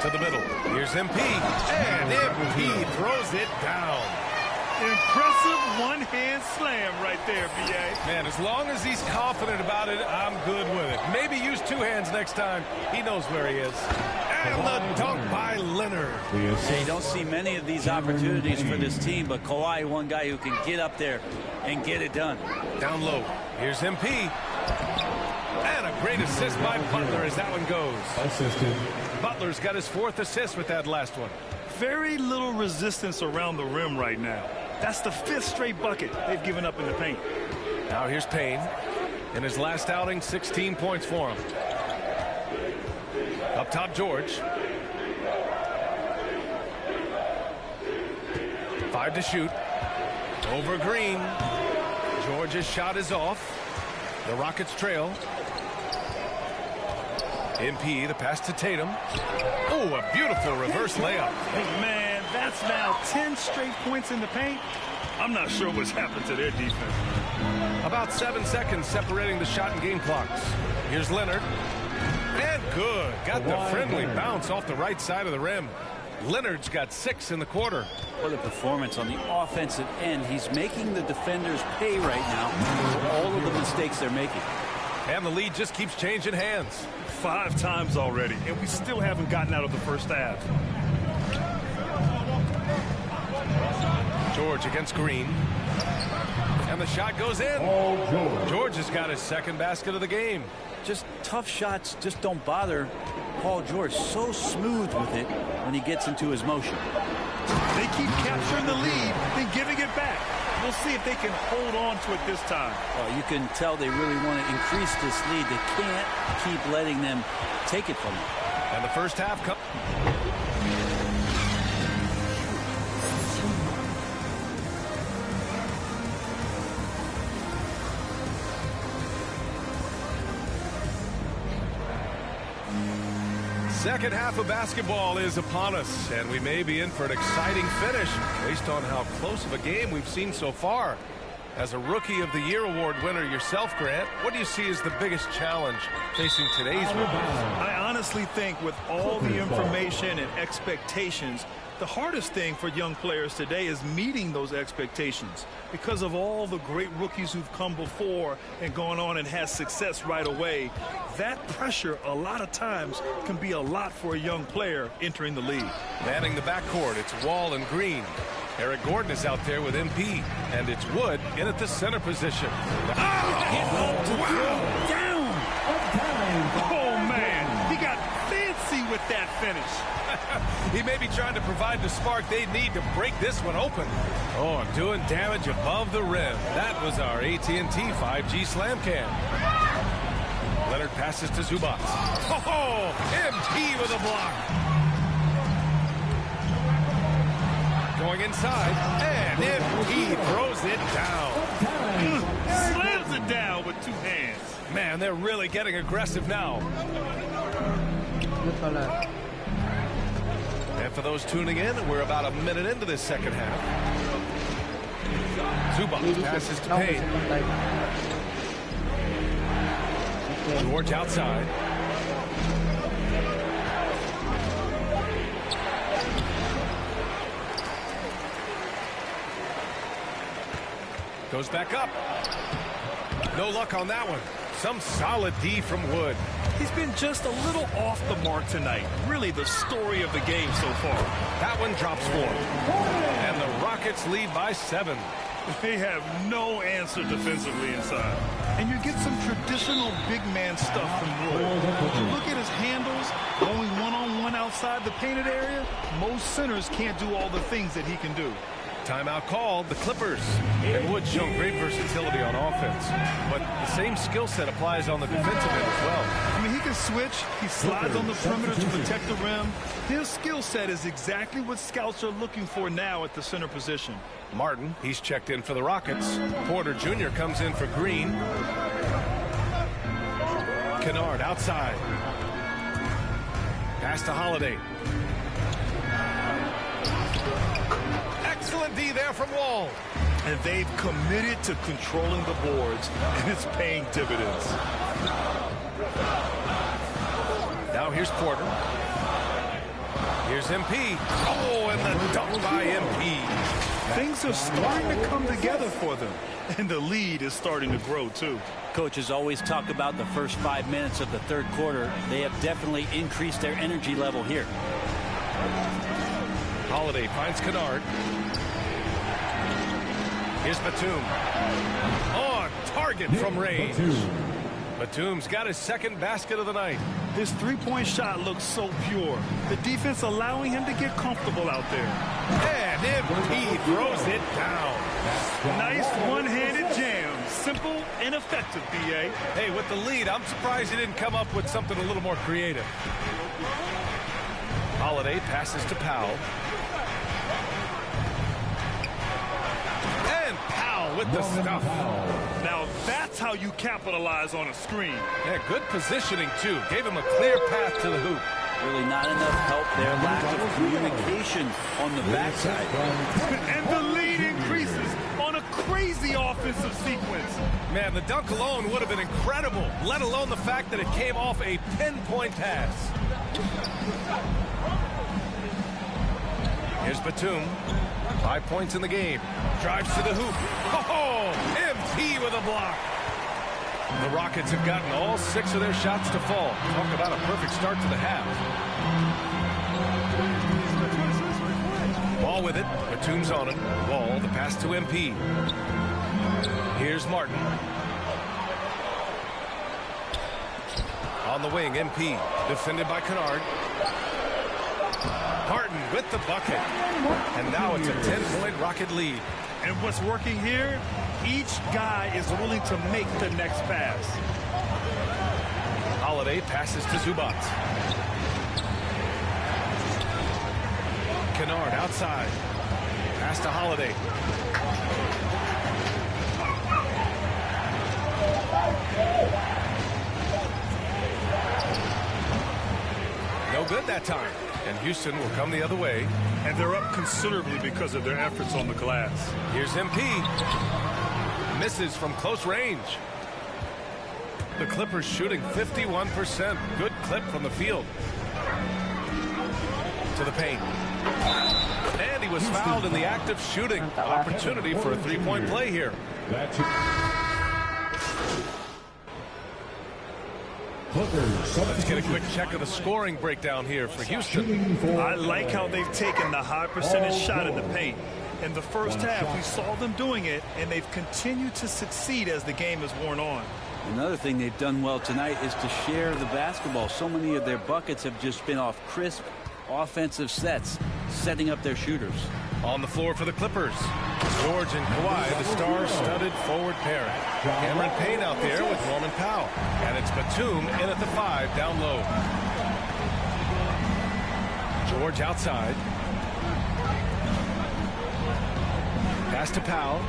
To the middle. Here's MP. And MP throws it down. Impressive one-hand slam right there, B.A. Man, as long as he's confident about it, I'm good with it. Maybe use 2 hands next time. He knows where he is. And the dunk by Leonard. Yeah, you don't see many of these opportunities for this team, but Kawhi, one guy who can get up there and get it done. Down low. Here's MP. And a great assist by Butler as that one goes. Assisted. Butler's got his 4th assist with that last one. Very little resistance around the rim right now. That's the 5th straight bucket they've given up in the paint. Now here's Payne. In his last outing, 16 points for him. Up top, George. 5 to shoot. Over Green. George's shot is off. The Rockets trail. MP, the pass to Tatum. Oh, a beautiful reverse layup. Man, that's now 10 straight points in the paint. I'm not sure what's happened to their defense. About 7 seconds separating the shot and game clocks. Here's Leonard. And good. Got the friendly bounce off the right side of the rim. Leonard's got 6 in the quarter. What a performance on the offensive end. He's making the defenders pay right now for all of the mistakes they're making. And the lead just keeps changing hands. 5 times already, and we still haven't gotten out of the first half. George against Green. And the shot goes in. George has got his 2nd basket of the game. Just tough shots just don't bother Paul George. So smooth with it when he gets into his motion. They keep capturing the lead, then giving it back. We'll see if they can hold on to it this time. Well, you can tell they really want to increase this lead. They can't keep letting them take it from them. And the first half comes. Second half of basketball is upon us, and we may be in for an exciting finish based on how close of a game we've seen so far. As a Rookie of the Year award winner yourself, Grant, what do you see as the biggest challenge facing today's rookies? I honestly think with all the information and expectations, the hardest thing for young players today is meeting those expectations because of all the great rookies who've come before and gone on and had success right away. That pressure a lot of times can be a lot for a young player entering the league. Manning the backcourt, it's Wall and Green. Eric Gordon is out there with MP, and it's Wood in at the center position. Oh, wow! Down! Oh, man! that finish. He may be trying to provide the spark they need to break this one open. Oh, doing damage above the rim. That was our AT&T 5G slam cam. Leonard passes to Zubac. Oh, MP with a block. Going inside, and MP throws it down. Slams it down with two hands. Man, they're really getting aggressive now. And for those tuning in, we're about a minute into this second half. Zubac passes to Payne. George outside. Goes back up. No luck on that one. Some solid D from Wood. He's been just a little off the mark tonight. Really the story of the game so far. That one drops 4. And the Rockets lead by 7. They have no answer defensively inside. And you get some traditional big man stuff from Wood. You look at his handles, going one-on-one outside the painted area. Most centers can't do all the things that he can do. Timeout called, the Clippers. And Wood showed great versatility on offense. But the same skill set applies on the defensive end as well. I mean, he can switch. He slides on the perimeter to protect the rim. His skill set is exactly what scouts are looking for now at the center position. Martin, he's checked in for the Rockets. Porter Jr. comes in for Green. Kennard outside. Pass to Holiday. Excellent D there from Wall. And they've committed to controlling the boards, and it's paying dividends. Now here's Porter. Here's MP. Oh, and the dunk by MP. Things are starting to come together for them, and the lead is starting to grow, too. Coaches always talk about the first 5 minutes of the third quarter. They have definitely increased their energy level here. Holiday finds Kennard. Here's Batum. On target from range. Batum's got his second basket of the night. His three-point shot looks so pure. The defense allowing him to get comfortable out there. And MP throws it down. Nice one-handed jam. Simple and effective, B.A. Hey, with the lead, I'm surprised he didn't come up with something a little more creative. Holiday passes to Powell. And Powell with the stuff. Now that's how you capitalize on a screen. Yeah, good positioning, too. Gave him a clear path to the hoop. Really not enough help there. Lack of communication on the backside. And the lead increases on a crazy offensive sequence. Man, the dunk alone would have been incredible, let alone the fact that it came off a pinpoint pass. Here's Batum. 5 points in the game. Drives to the hoop. Oh, MP with a block. The Rockets have gotten all 6 of their shots to fall. Talk about a perfect start to the half. Ball with it. Batum's on it. Wall, the pass to MP. Here's Martin. On the wing, MP. Defended by Kennard. Martin with the bucket. And now it's a 10-point Rocket lead. And what's working here, each guy is willing to make the next pass. Holiday passes to Zubac. Kennard outside. Pass to Holiday. No good that time. And Houston will come the other way. And they're up considerably because of their efforts on the glass. Here's MP. Misses from close range. The Clippers shooting 51%. Good clip from the field. To the paint. And he was fouled in the act of shooting. Opportunity for a three-point play here. Let's get a quick check of the scoring breakdown here for Houston. I like how they've taken the high percentage shot in the paint. In the first half, we saw them doing it, and they've continued to succeed as the game has worn on. Another thing they've done well tonight is to share the basketball. So many of their buckets have just been off crisp offensive sets, setting up their shooters. On the floor for the Clippers, George and Kawhi, the star-studded forward pairing. Cameron Payne out there with Norman Powell. And it's Batum in at the 5 down low. George outside. Pass to Powell.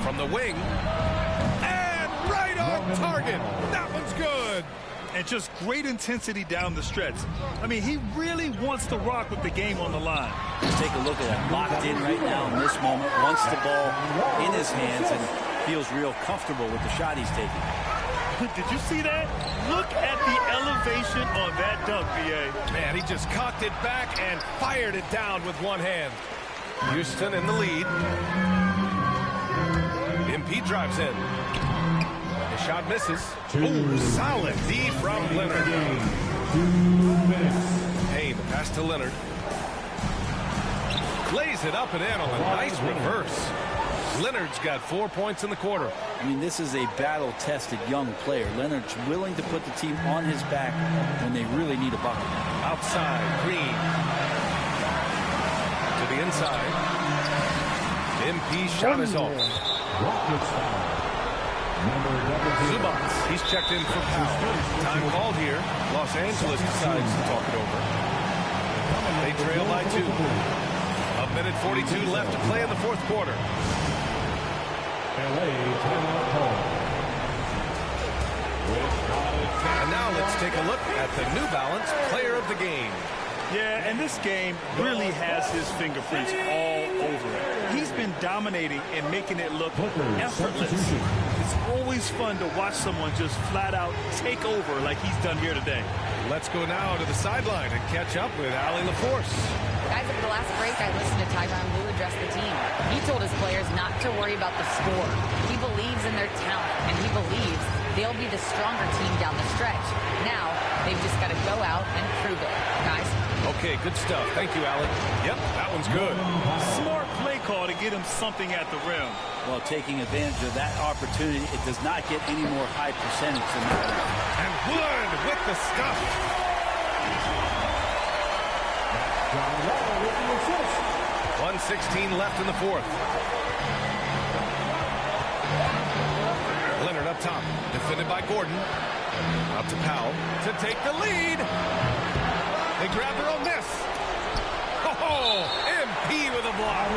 From the wing. And right on target. That one's good. And just great intensity down the stretch. I mean, he really wants to rock with the game on the line. Let's take a look at that. Locked in right now in this moment. Wants the ball in his hands and feels real comfortable with the shot he's taking. Did you see that? Look at the elevation on that dunk, B.A. Man, he just cocked it back and fired it down with one hand. Houston in the lead. MP drives in. The shot misses. Ooh, solid D from Leonard. Payne, pass to Leonard. Lays it up and in on a nice reverse. Leonard's got 4 points in the quarter. I mean, this is a battle-tested young player. Leonard's willing to put the team on his back when they really need a bucket. Outside, Green. To the inside. MP shot is off. Zubats, he's checked in for Powell. Time called here. Los Angeles decides to talk it over. They trail by 2. A minute 42 left to play in the fourth quarter. And now let's take a look at the New Balance Player of the Game. Yeah, and this game really has his fingerprints all over it. He's been dominating and making it look effortless. It's always fun to watch someone just flat out take over like he's done here today. Let's go now to the sideline and catch up with Allie LaForce. Guys, at the last break, I listened to Tyronn Lue address the team. He told his players not to worry about the score. He believes in their talent, and he believes they'll be the stronger team down the stretch. Now, they've just got to go out and prove it. Guys? Okay, good stuff. Thank you, Allie. Yep, that one's good. Smart play call to get him something at the rim. Well, taking advantage of that opportunity, it does not get any more high percentage than that. And Wood with the stuff. 1:16 left in the fourth. Leonard up top, defended by Gordon. Up to Powell to take the lead. They grab their own miss. Oh, MP with a block.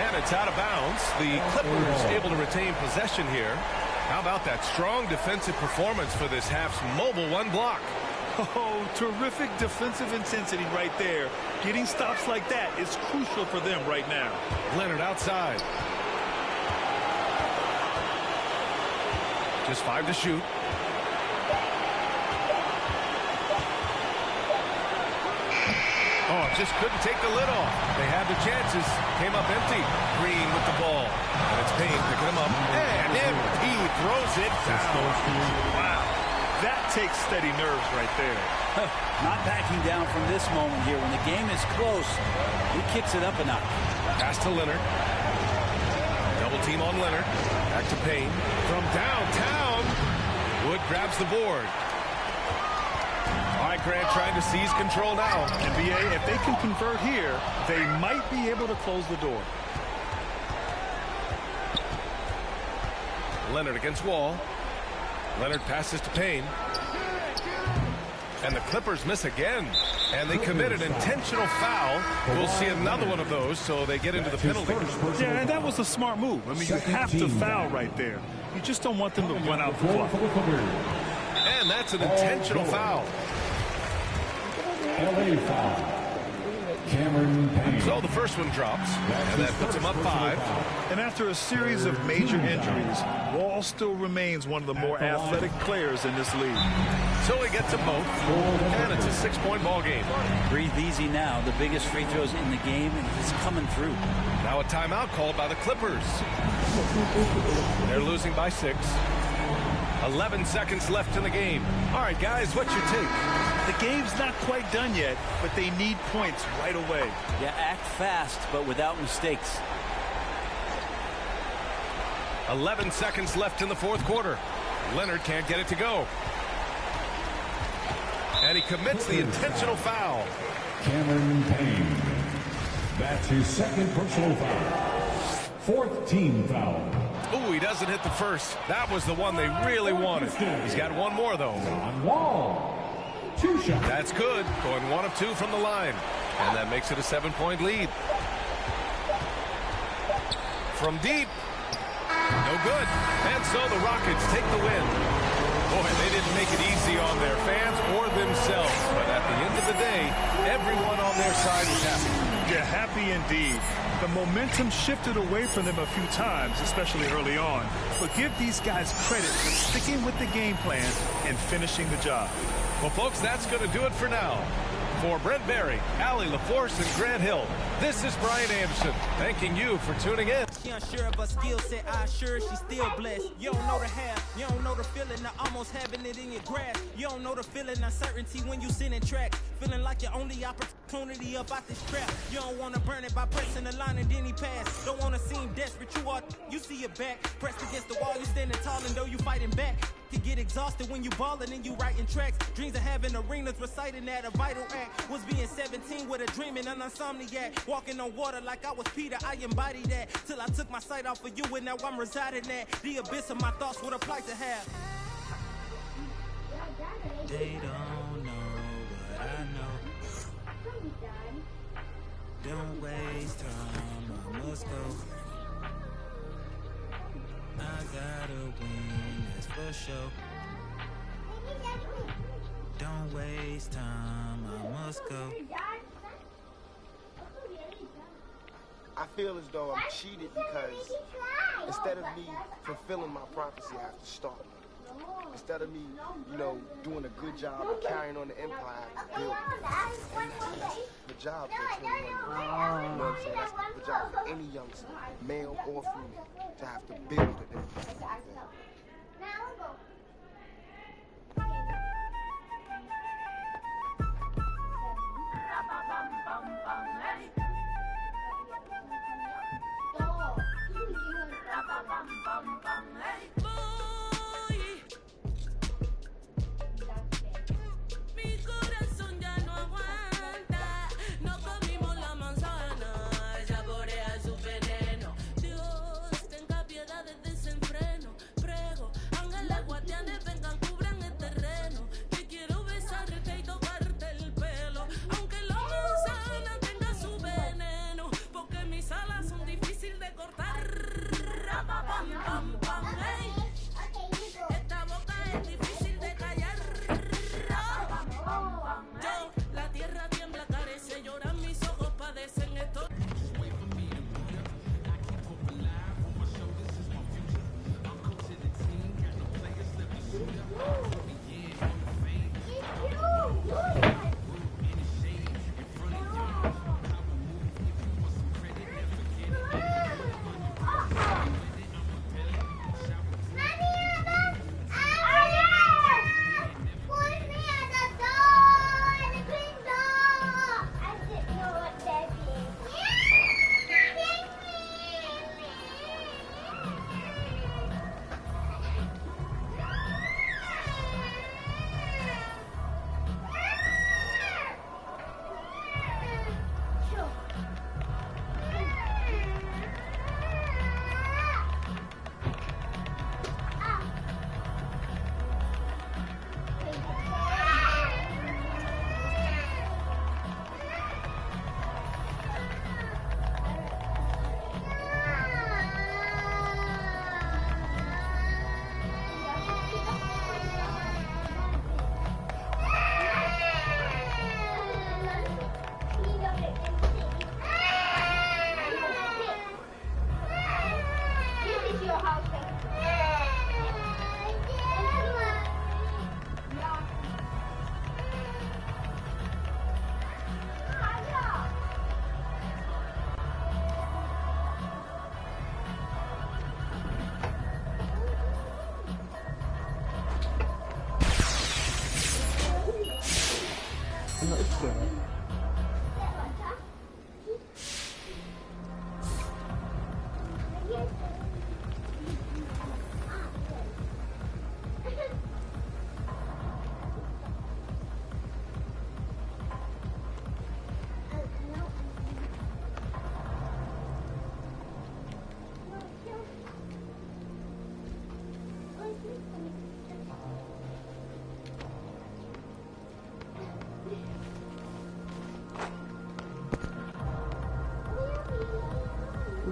And it's out of bounds. The Clippers able to retain possession here. How about that strong defensive performance for this half's mobile one block? Oh, terrific defensive intensity right there. Getting stops like that is crucial for them right now. Leonard outside. Just 5 to shoot. Oh, just couldn't take the lid off. They had the chances. Came up empty. Green with the ball. And it's Payne picking him up. And MP throws it down. Wow. That takes steady nerves right there. Not backing down from this moment here. When the game is close, he kicks it up a notch. Pass to Leonard. Double team on Leonard. Back to Payne. From downtown. Wood grabs the board. All right, Grant trying to seize control now. NBA, if they can convert here, they might be able to close the door. Leonard against Wall. Leonard passes to Payne. And the Clippers miss again. And they commit an intentional foul. We'll see another one of those, so they get into the penalty. Yeah, and that was a smart move. I mean, you have to foul right there. You just don't want them to run out the clock. And that's an intentional foul. LA foul. Cameron Payne. So the first one drops, and that puts him up 5. And after a series of major injuries, Wall still remains one of the more athletic players in this league. So he gets them both, and it's a 6-point ball game. Breathe easy now. The biggest free throws in the game is coming through. Now a timeout called by the Clippers. They're losing by 6. 11 seconds left in the game. All right, guys, what's your take? The game's not quite done yet, but they need points right away. Yeah, act fast, but without mistakes. 11 seconds left in the fourth quarter. Leonard can't get it to go. And he commits the intentional foul. Cameron Payne. That's his second personal foul. Fourth team foul. Ooh, he doesn't hit the first. That was the one they really wanted. He's got one more, though. On Wall. 2 shots. That's good. Going 1 of 2 from the line. And that makes it a 7-point lead. From deep. No good. And so the Rockets take the win. Boy, they didn't make it easy on their fans or themselves. But at the end of the day, everyone on their side was happy. Yeah, happy indeed. The momentum shifted away from them a few times, especially early on. But give these guys credit for sticking with the game plan and finishing the job. Well, folks, that's going to do it for now. For Brent Barry, Allie LaForce, and Grant Hill, this is Brian Anderson, thanking you for tuning in. She unsure of her skill set, I assure she's still blessed. You don't know the half, you don't know the feeling of almost having it in your grasp. You don't know the feeling, uncertainty when you sitting track. Feeling like your only opportunity about this trap. You don't want to burn it by pressing the line and then he pass. Don't want to seem desperate, you see your back. Pressed against the wall, you standing tall and though you fighting back. You get exhausted when you ballin' and you writing tracks. Dreams of having arenas reciting that a vital act. Was being 17 with a dream and an insomniac. Walking on water like I was Peter, I embodied that. Till I took my sight off of you and now I'm residing at the abyss of my thoughts, what a plight to have. They don't know what I know. Don't waste time, I must go. I gotta win, that's for sure. Don't waste time, I must go. I feel as though I'm cheated because instead of me fulfilling my prophecy, I have to start. Instead of me, doing a good job of carrying on the empire, I have to build it. And that's the job for 21 years. You know what I'm saying? That's the job for any youngster, male or female, to have to build an empire.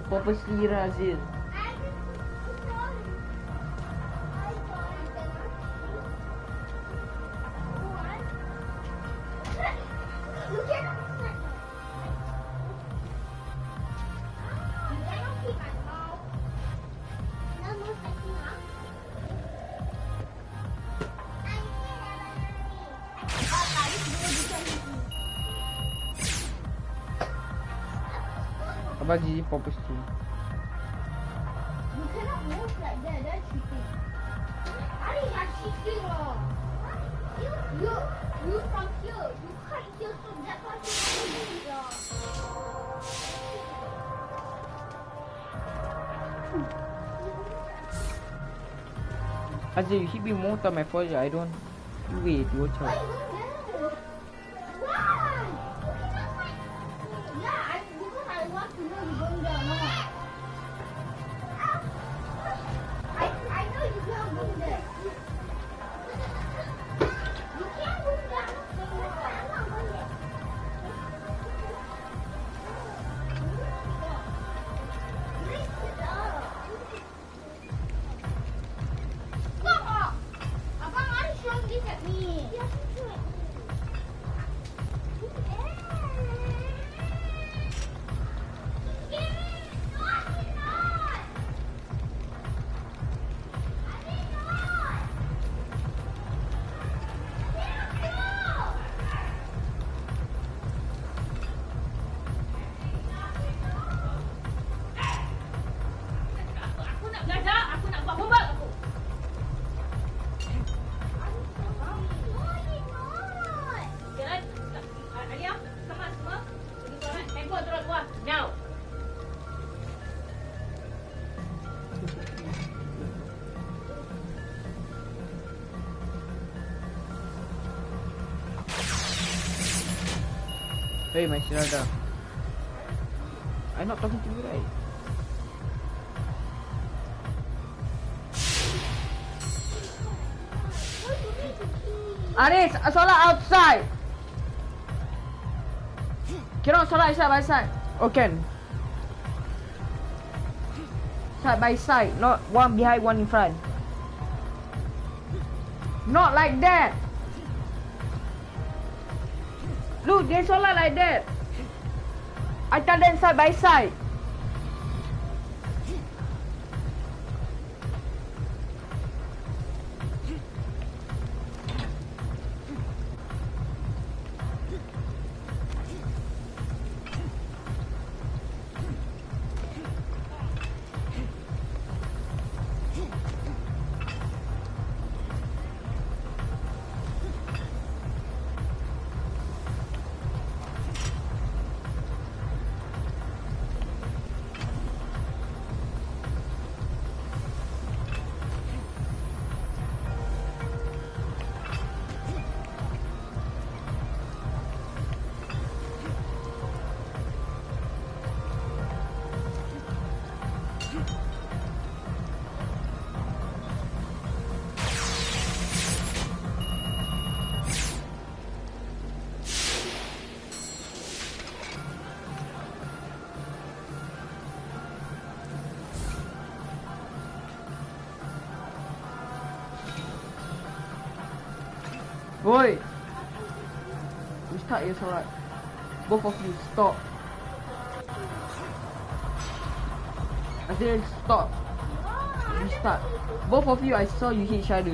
purposely Razil. Abang Gigi purposely. You cannot move like that. That's cheating. I think that's cheating, You from here. You cut here, so that's what you do, Azil, you hit me more time. I forgot. I don't. Wait, watch out. Hey, my Shirada. I'm not talking to you, right? Aris, solat outside. Cannot solat side by side. Oh, can. Side by side, not one behind, one in front. Not like that. Look, they solat like that. I tell them side by side. Boy, you start your solat. Both of you stop. I said stop. You start. Both of you, I saw you hit each other.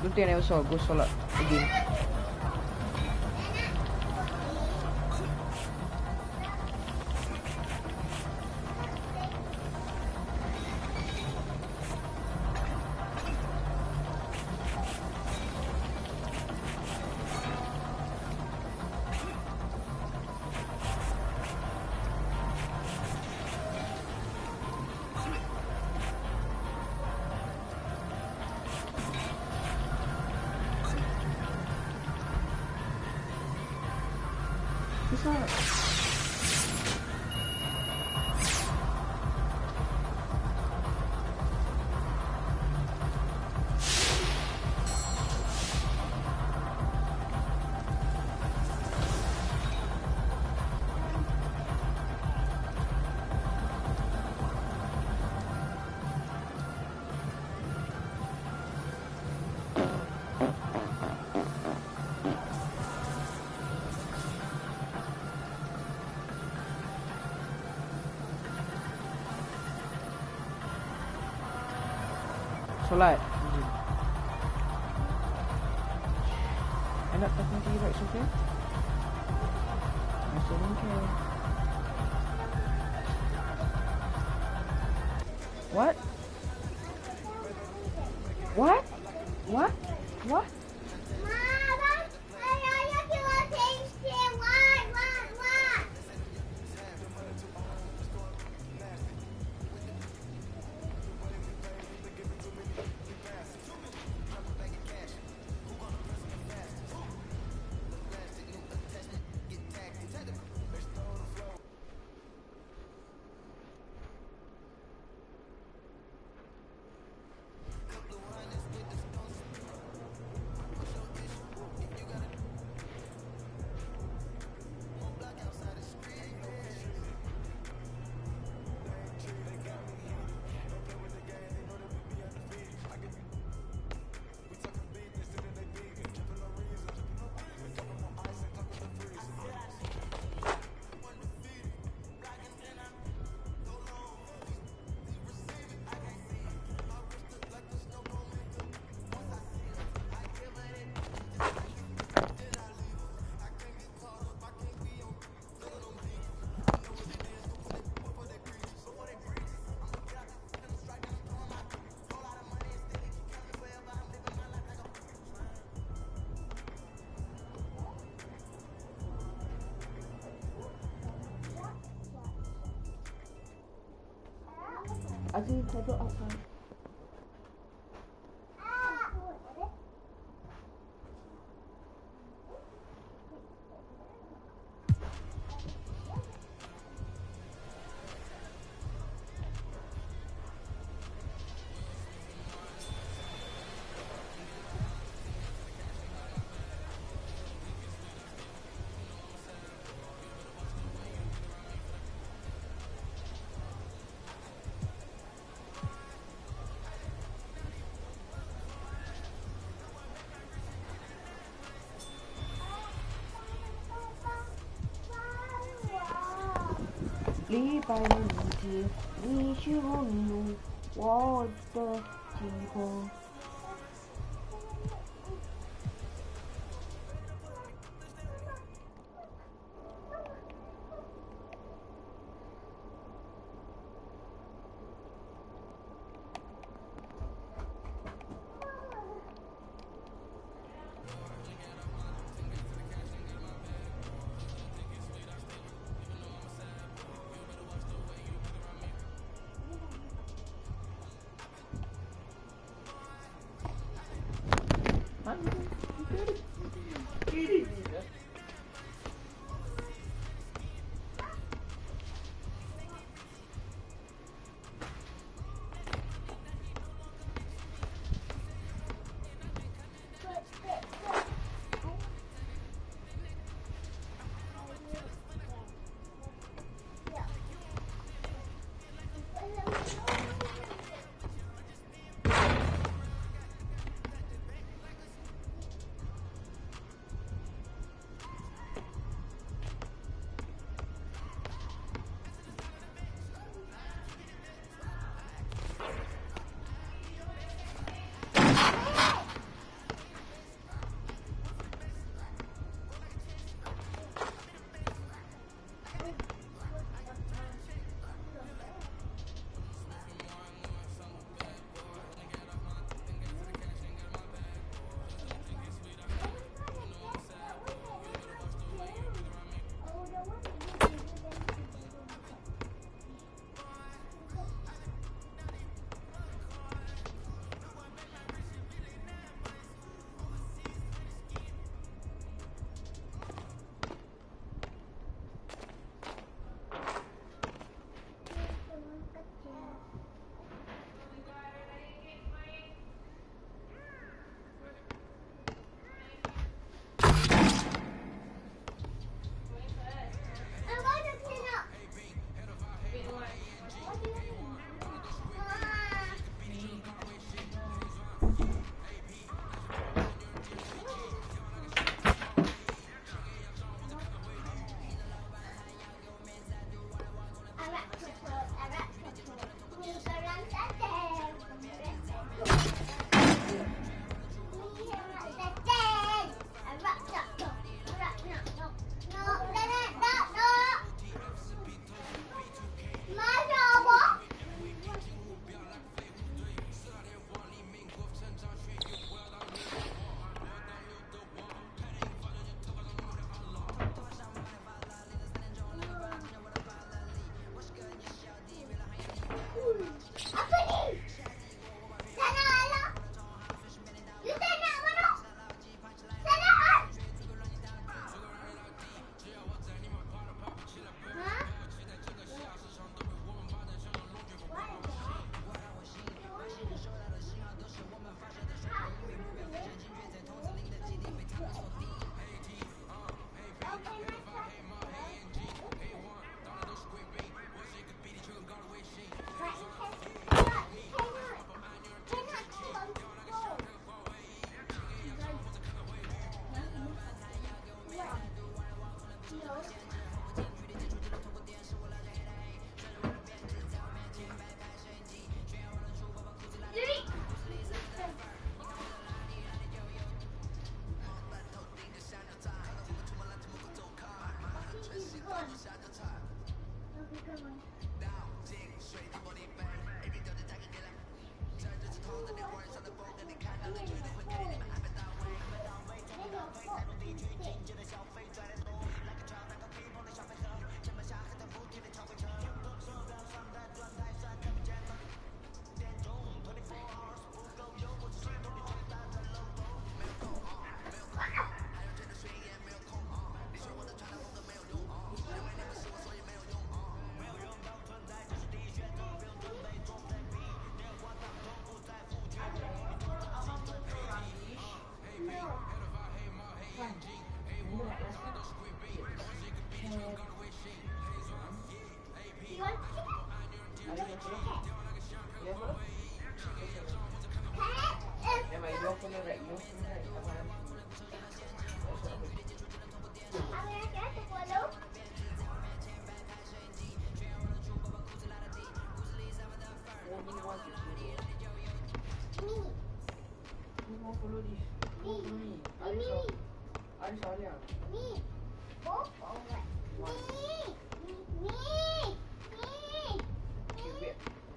Don't think I never saw. Go solat again. Solat. I'm not talking to you, right, Sophia? I still don't care. What? What? What? What? I see you take it outside.礼拜的日子，你去问路，我的天空。You want chicken? I want chicken.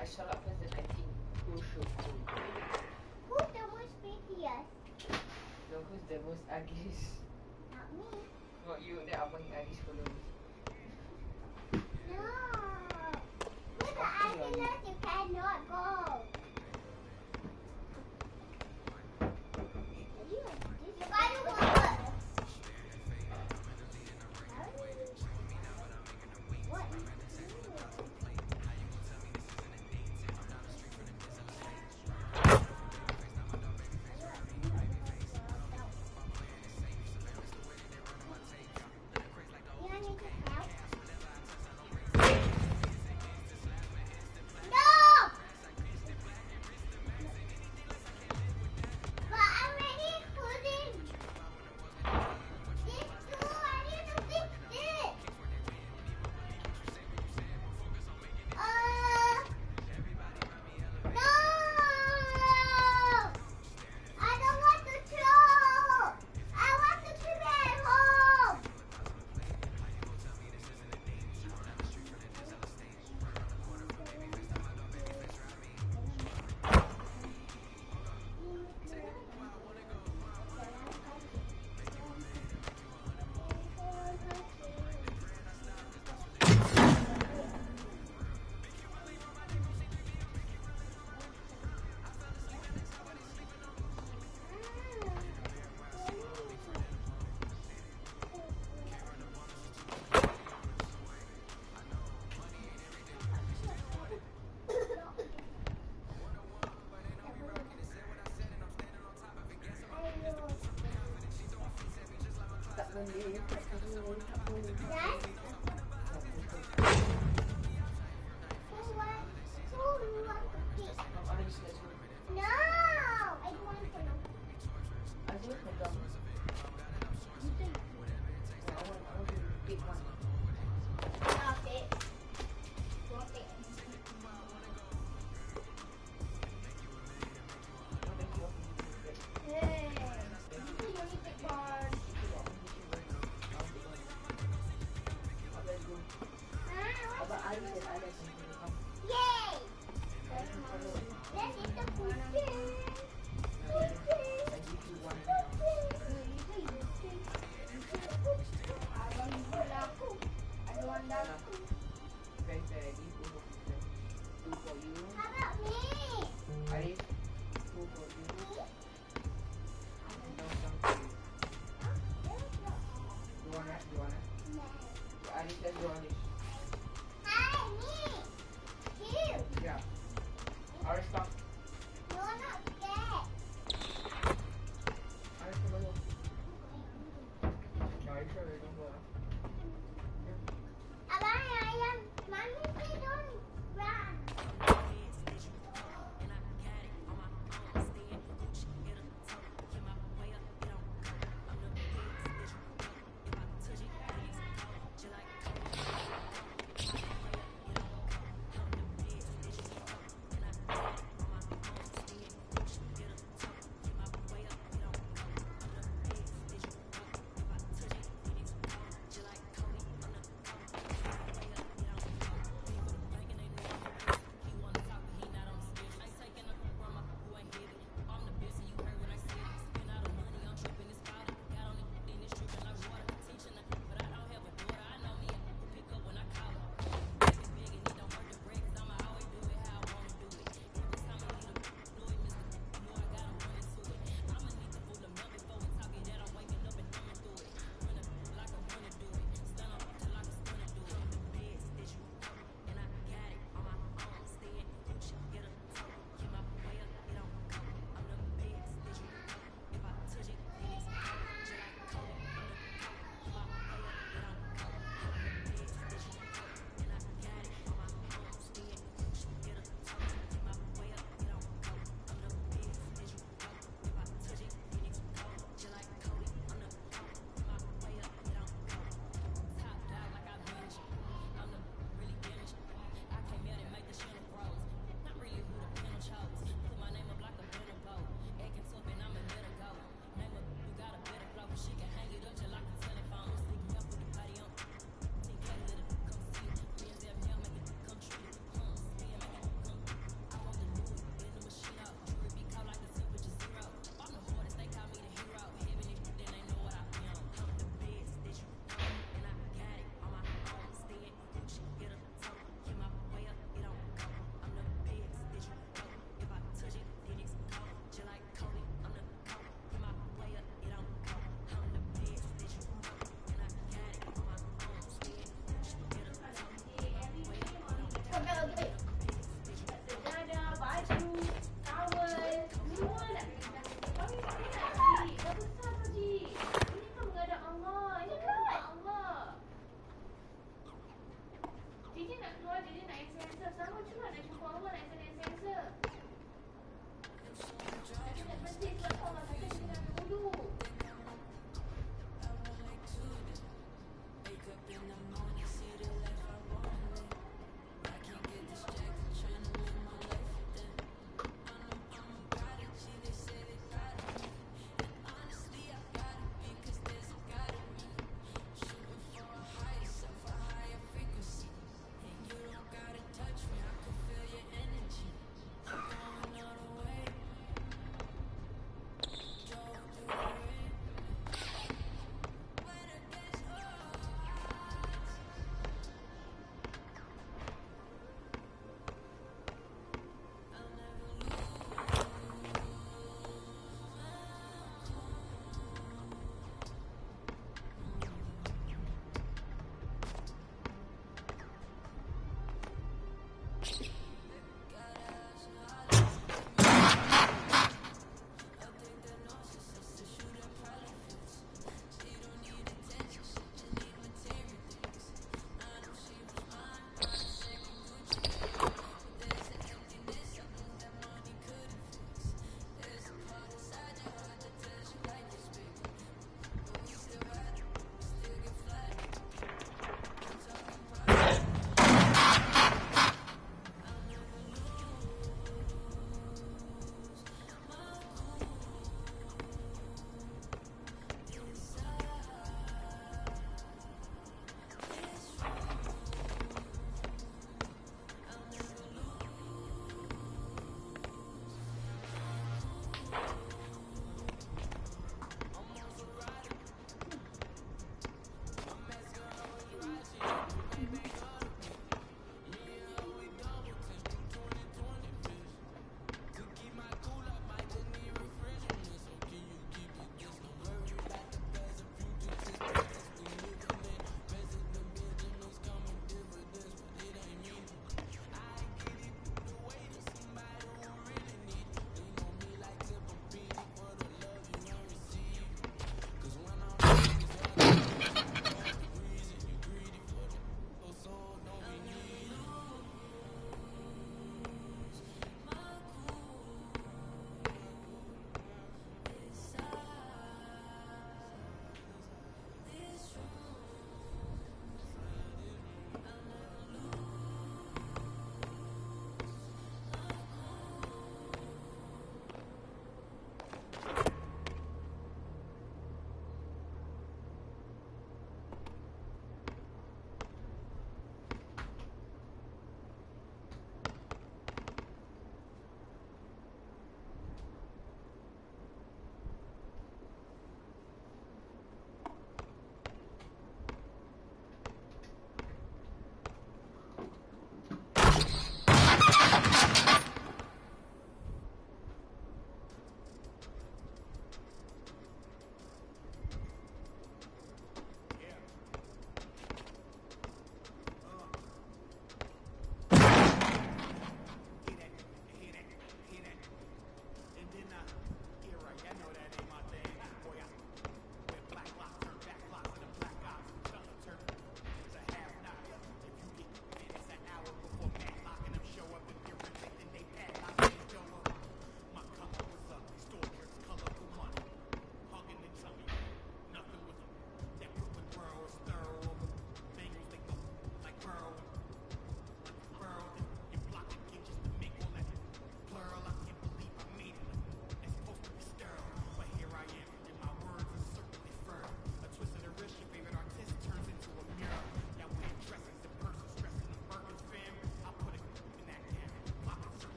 I shut up first and I think who should go. Who's the most prettiest? No, who's the most ugliest? Not me. Not you, then abang yang ugliest follow me. No. Who's the ugliest? You cannot go. You gotta go. What? No, I don't want to follow. I just want to You think? I want to pick one. Stop it. Stop it. Hey, you only pick one. Abang Ali said I like him to come. Yay! Let's eat the food. I give you one. I want that. Very fair. I give two for you. How about me? Arif, two for you. And now some for you. You want it? You want it? No. Arif, let's go Arif. Hi, me. You. Yeah. Arif, stop. You're not scared. Arif, come on. No, are you sure we don't go? Mommy, say don't run.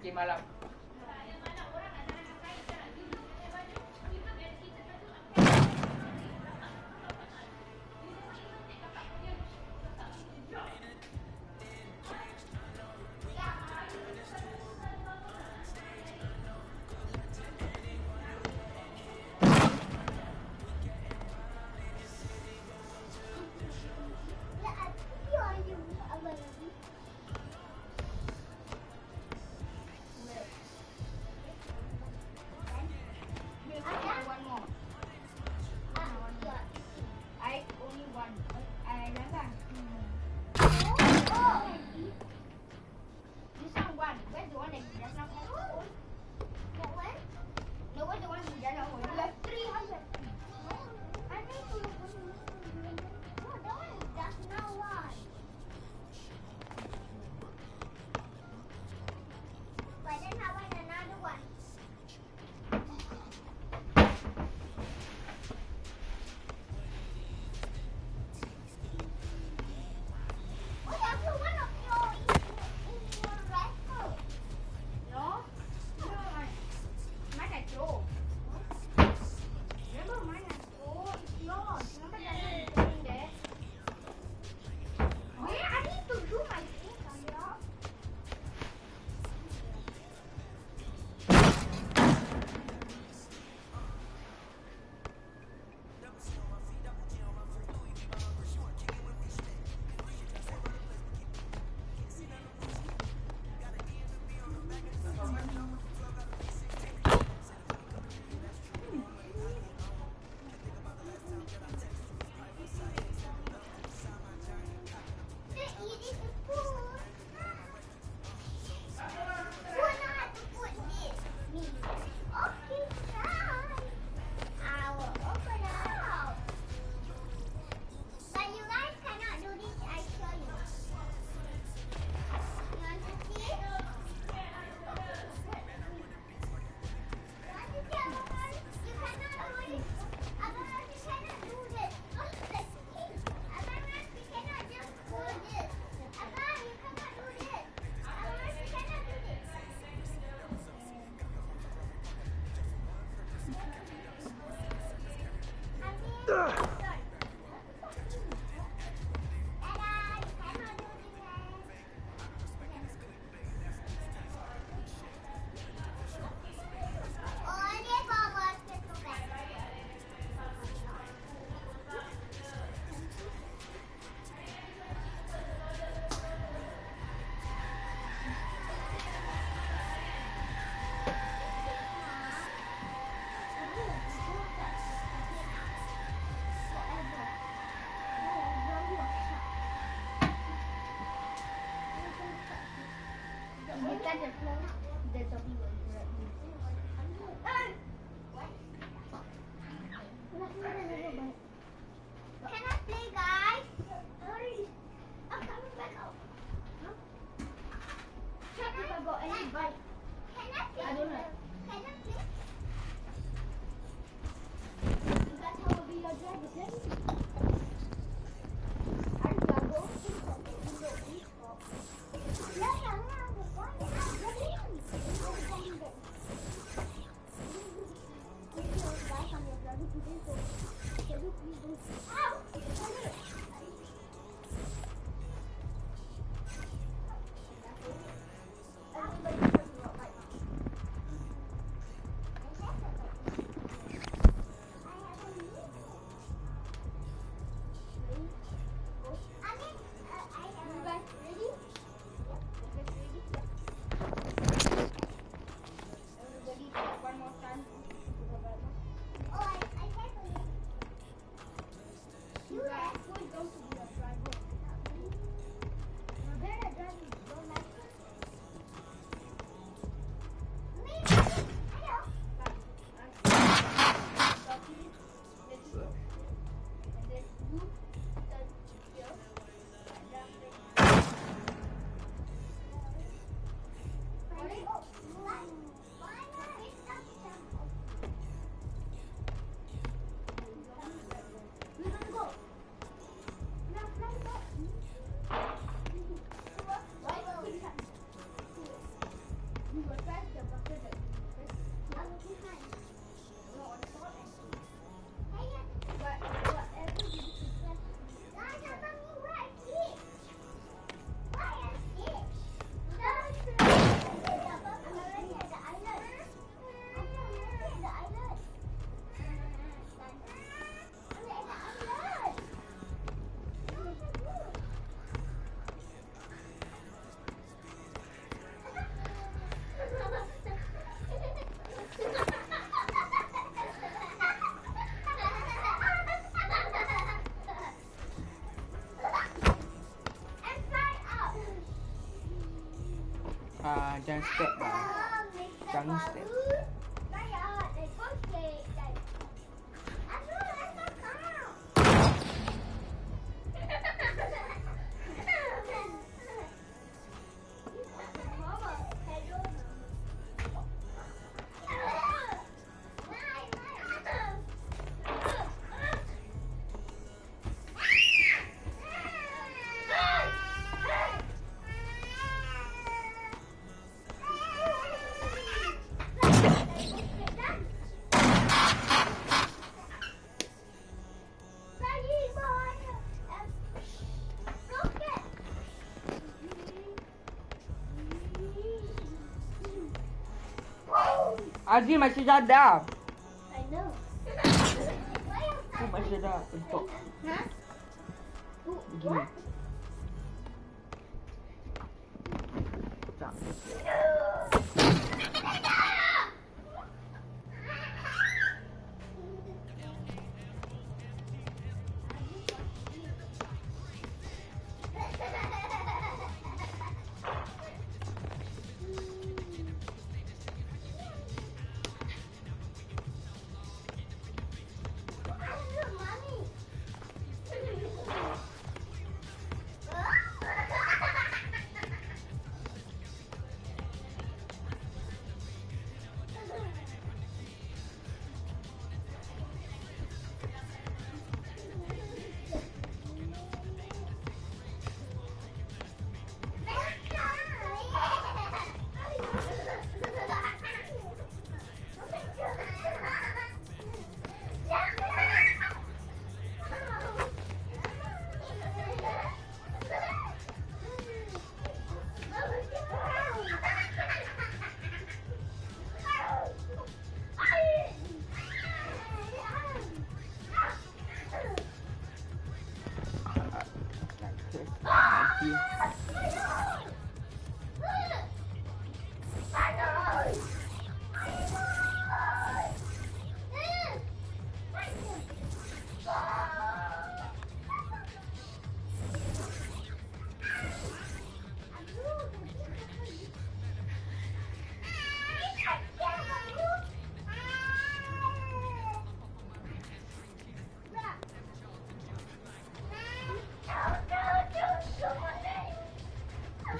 Game malam. Jangan step lah. Jangan step. Azil masih sadar. I know. Aku masih sadar untuk begini. Tak.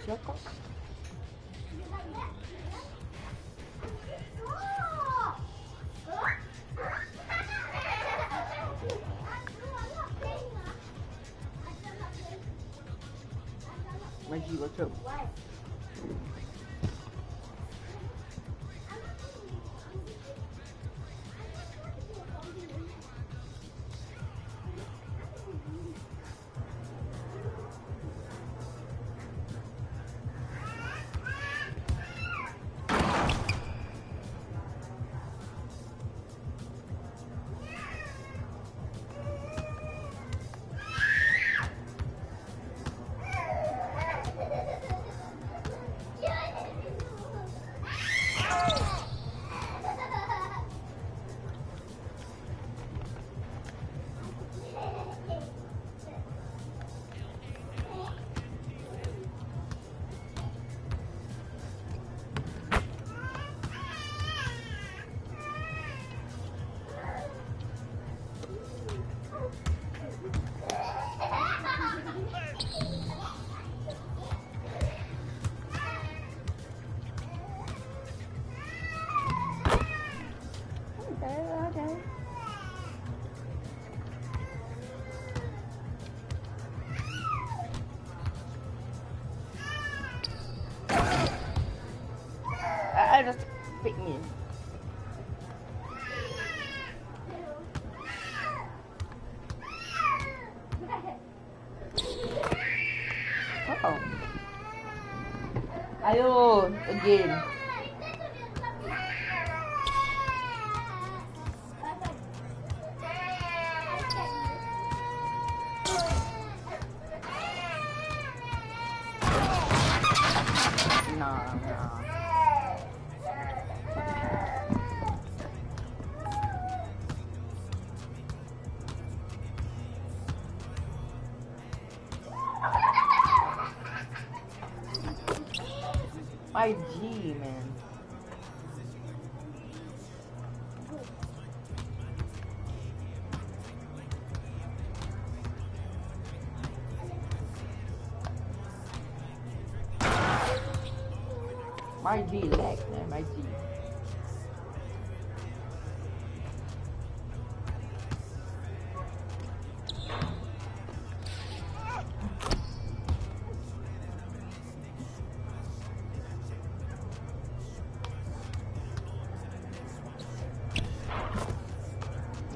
Siapa? Maju baca. Just pick me. Oh. Ayo, again. My G, man. My G leg, man. My G.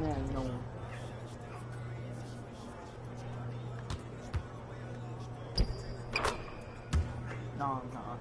Yeah, no. No, no.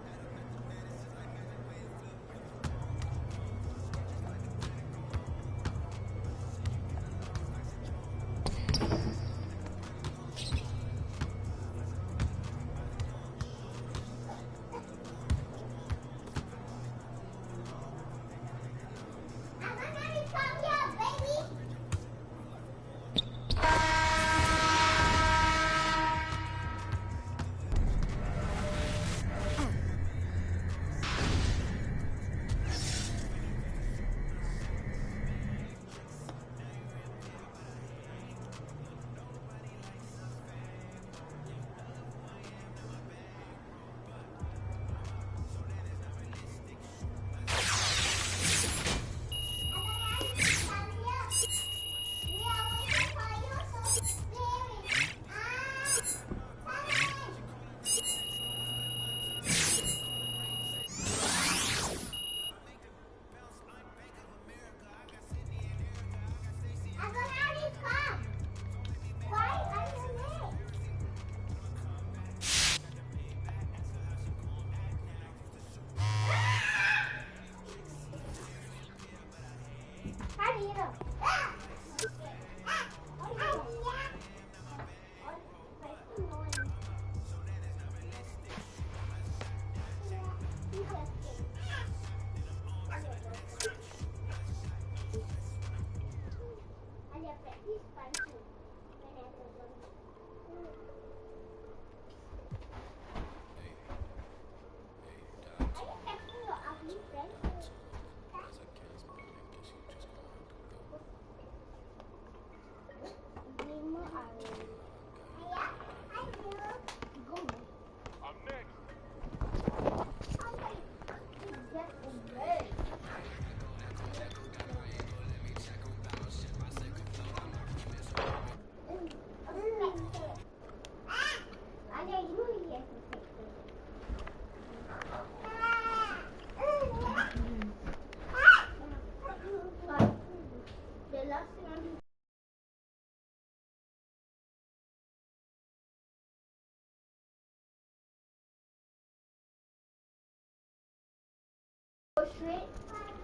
Go straight,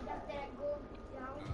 after I go down.